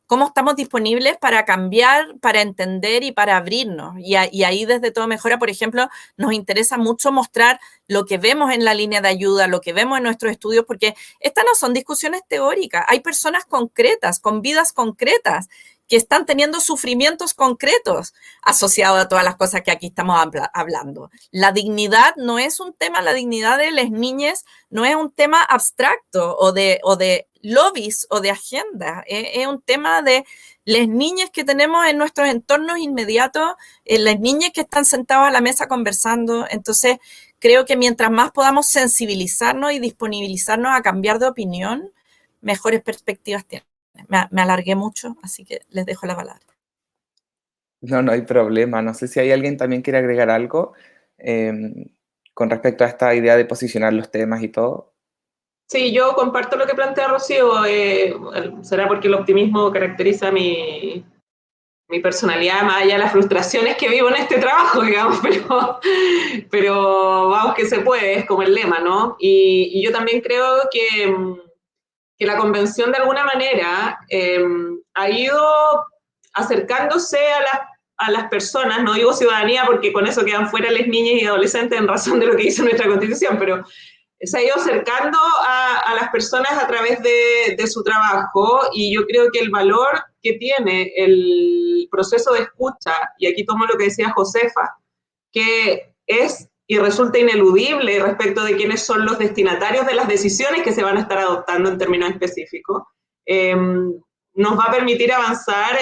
cómo estamos disponibles para cambiar, para entender y para abrirnos. Y ahí desde Todo Mejora, por ejemplo, nos interesa mucho mostrar lo que vemos en la línea de ayuda, lo que vemos en nuestros estudios, porque estas no son discusiones teóricas, hay personas concretas, con vidas concretas, que están teniendo sufrimientos concretos asociados a todas las cosas que aquí estamos hablando. La dignidad no es un tema, la dignidad de las niñas no es un tema abstracto o de lobbies o de agenda, es un tema de las niñas que tenemos en nuestros entornos inmediatos, las niñas que están sentadas a la mesa conversando. Entonces, creo que mientras más podamos sensibilizarnos y disponibilizarnos a cambiar de opinión, mejores perspectivas tienen. Me alargué mucho, así que les dejo la palabra. No hay problema. No sé si hay alguien también quiere agregar algo con respecto a esta idea de posicionar los temas y todo. Sí, yo comparto lo que plantea Rocío. Será porque el optimismo caracteriza mi personalidad, más allá de las frustraciones que vivo en este trabajo, digamos, pero vamos que se puede, es como el lema, ¿no? Y yo también creo que la convención de alguna manera ha ido acercándose a las personas, no digo ciudadanía porque con eso quedan fuera las niñas y adolescentes en razón de lo que dice nuestra Constitución, pero se ha ido acercando a las personas a través de su trabajo, y yo creo que el valor que tiene el proceso de escucha, y aquí tomo lo que decía Josefa, que es y resulta ineludible respecto de quiénes son los destinatarios de las decisiones que se van a estar adoptando en términos específicos, nos va a permitir avanzar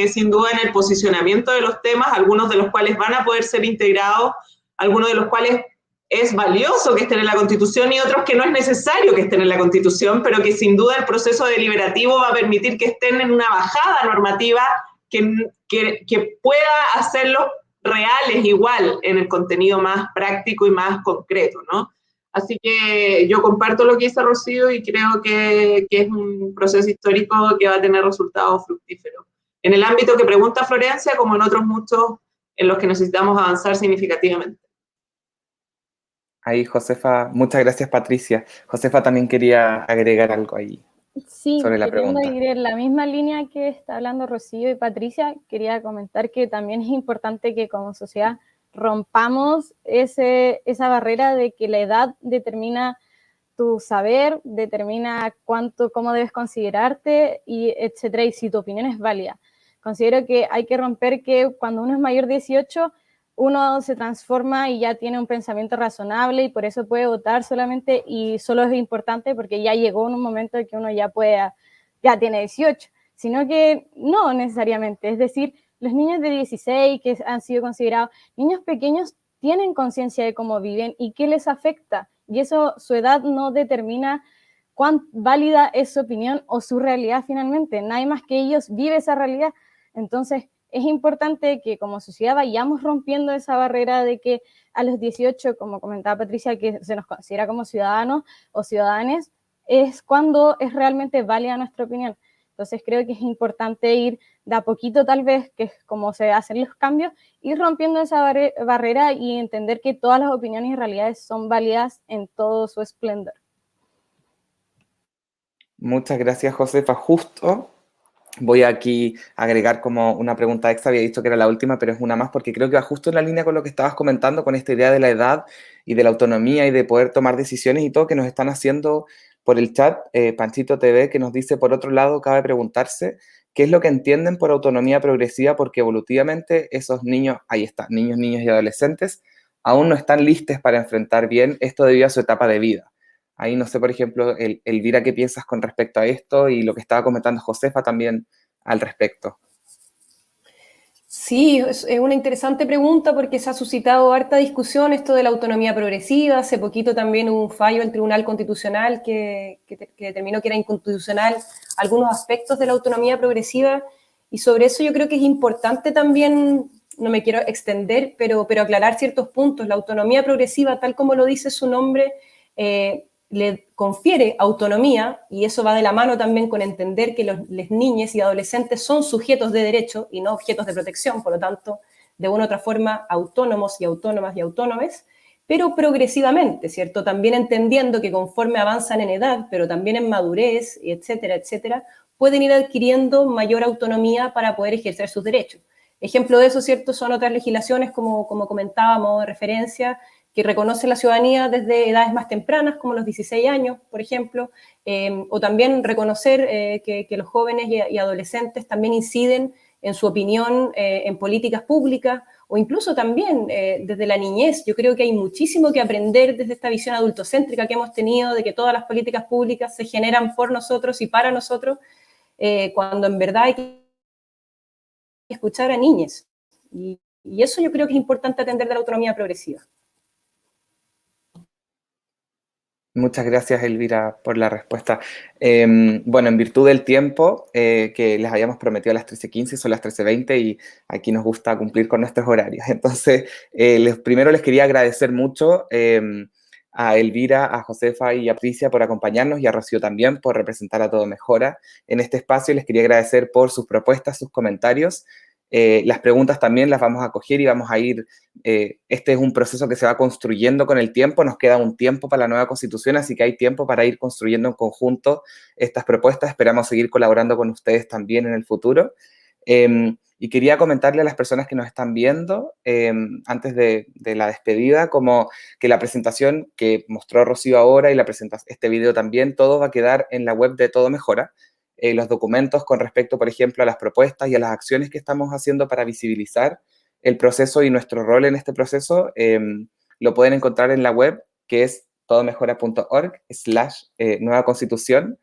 sin duda en el posicionamiento de los temas, algunos de los cuales van a poder ser integrados, algunos de los cuales es valioso que estén en la Constitución y otros que no es necesario que estén en la Constitución, pero que sin duda el proceso deliberativo va a permitir que estén en una bajada normativa que pueda hacerlos reales igual en el contenido más práctico y más concreto, ¿no? Así que yo comparto lo que dice Rocío y creo que es un proceso histórico que va a tener resultados fructíferos. En el ámbito que pregunta Florencia, como en otros muchos en los que necesitamos avanzar significativamente. Ahí, Josefa, muchas gracias, Patricia. Josefa también quería agregar algo ahí Sí, sobre la queriendo pregunta. ir en la misma línea que está hablando Rocío y Patricia, quería comentar que también es importante que como sociedad rompamos esa barrera de que la edad determina tu saber, determina cómo debes considerarte, y etcétera, y si tu opinión es válida. Considero que hay que romper que cuando uno es mayor de 18, uno se transforma y ya tiene un pensamiento razonable y por eso puede votar solamente, y solo es importante porque ya llegó en un momento en que uno ya tiene 18, sino que no necesariamente. Es decir, los niños de 16 que han sido considerados niños pequeños tienen conciencia de cómo viven y qué les afecta, y eso, su edad no determina cuán válida es su opinión o su realidad finalmente. Nadie más que ellos vive esa realidad. Entonces, es importante que como sociedad vayamos rompiendo esa barrera de que a los 18, como comentaba Patricia, que se nos considera como ciudadanos o ciudadanes, es cuando es realmente válida nuestra opinión. Entonces creo que es importante ir de a poquito, tal vez, que es como se hacen los cambios, ir rompiendo esa barrera y entender que todas las opiniones y realidades son válidas en todo su esplendor. Muchas gracias, Josefa. Justo voy aquí a agregar como una pregunta extra, había dicho que era la última, pero es una más porque creo que va justo en la línea con lo que estabas comentando, con esta idea de la edad y de la autonomía y de poder tomar decisiones y todo que nos están haciendo por el chat. Panchito TV, que nos dice, por otro lado, cabe preguntarse qué es lo que entienden por autonomía progresiva, porque evolutivamente esos niños, ahí está, niños y adolescentes, aún no están listos para enfrentar bien esto debido a su etapa de vida. Ahí no sé, por ejemplo, Elvira, ¿qué piensas con respecto a esto? Y lo que estaba comentando Josefa también al respecto. Sí, es una interesante pregunta porque se ha suscitado harta discusión esto de la autonomía progresiva. Hace poquito también hubo un fallo del Tribunal Constitucional que determinó que era inconstitucional algunos aspectos de la autonomía progresiva, y sobre eso yo creo que es importante también, no me quiero extender, pero aclarar ciertos puntos. La autonomía progresiva, tal como lo dice su nombre, le confiere autonomía, y eso va de la mano también con entender que las niñas y adolescentes son sujetos de derecho y no objetos de protección, por lo tanto, de una u otra forma, autónomos y autónomas y autónomes, pero progresivamente, ¿cierto? También entendiendo que conforme avanzan en edad, pero también en madurez, etcétera, etcétera, pueden ir adquiriendo mayor autonomía para poder ejercer sus derechos. Ejemplo de eso, ¿cierto?, son otras legislaciones, como comentábamos de referencia, que reconoce la ciudadanía desde edades más tempranas, como los 16 años, por ejemplo, o también reconocer que los jóvenes y adolescentes también inciden en su opinión en políticas públicas, o incluso también desde la niñez. Yo creo que hay muchísimo que aprender desde esta visión adultocéntrica que hemos tenido, de que todas las políticas públicas se generan por nosotros y para nosotros, cuando en verdad hay que escuchar a niñas. Y eso yo creo que es importante atender de la autonomía progresiva. Muchas gracias, Elvira, por la respuesta. Bueno, en virtud del tiempo que les habíamos prometido a las 13:15, son las 13:20 y aquí nos gusta cumplir con nuestros horarios. Entonces, primero les quería agradecer mucho a Elvira, a Josefa y a Patricia por acompañarnos, y a Rocío también por representar a Todo Mejora en este espacio. Les quería agradecer por sus propuestas, sus comentarios. Las preguntas también las vamos a coger y vamos a ir, este es un proceso que se va construyendo con el tiempo, nos queda un tiempo para la nueva Constitución, así que hay tiempo para ir construyendo en conjunto estas propuestas. Esperamos seguir colaborando con ustedes también en el futuro. Y quería comentarle a las personas que nos están viendo, antes de la despedida, como que la presentación que mostró Rocío ahora y este video también, todo va a quedar en la web de Todo Mejora. Los documentos con respecto, por ejemplo, a las propuestas y a las acciones que estamos haciendo para visibilizar el proceso y nuestro rol en este proceso, lo pueden encontrar en la web, que es todomejora.org/nueva constitución.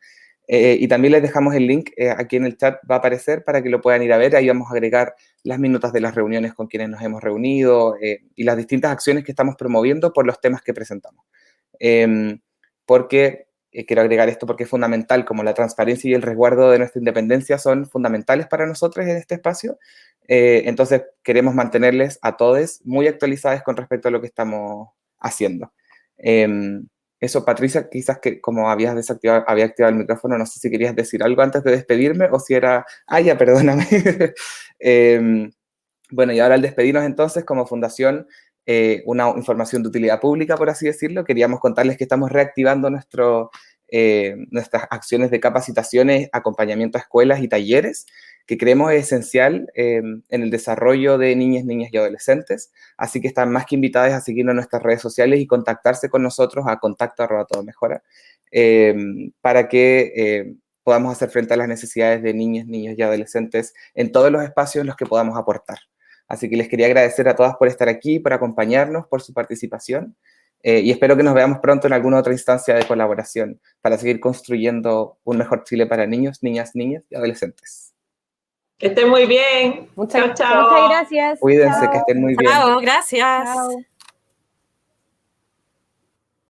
Y también les dejamos el link aquí en el chat, va a aparecer para que lo puedan ir a ver. Ahí vamos a agregar las minutas de las reuniones con quienes nos hemos reunido y las distintas acciones que estamos promoviendo por los temas que presentamos. Porque quiero agregar esto porque es fundamental, como la transparencia y el resguardo de nuestra independencia son fundamentales para nosotros en este espacio. Entonces, queremos mantenerles a todos muy actualizados con respecto a lo que estamos haciendo. Eso, Patricia, quizás que como había activado el micrófono, no sé si querías decir algo antes de despedirme o si era... Ah, ya, perdóname. Bueno, y ahora al despedirnos entonces, como fundación, una información de utilidad pública, por así decirlo, queríamos contarles que estamos reactivando nuestras acciones de capacitaciones, acompañamiento a escuelas y talleres, que creemos es esencial en el desarrollo de niñas y adolescentes. Así que están más que invitadas a seguirnos en nuestras redes sociales y contactarse con nosotros a contacto@todomejora, para que podamos hacer frente a las necesidades de niños y adolescentes en todos los espacios en los que podamos aportar. Así que les quería agradecer a todas por estar aquí, por acompañarnos, por su participación, y espero que nos veamos pronto en alguna otra instancia de colaboración para seguir construyendo un mejor Chile para niños, niñas y adolescentes. Que estén muy bien. Muchas Chao, chao. Muchas gracias. Cuídense, Chao. que estén muy bien. Chao, gracias. Chao.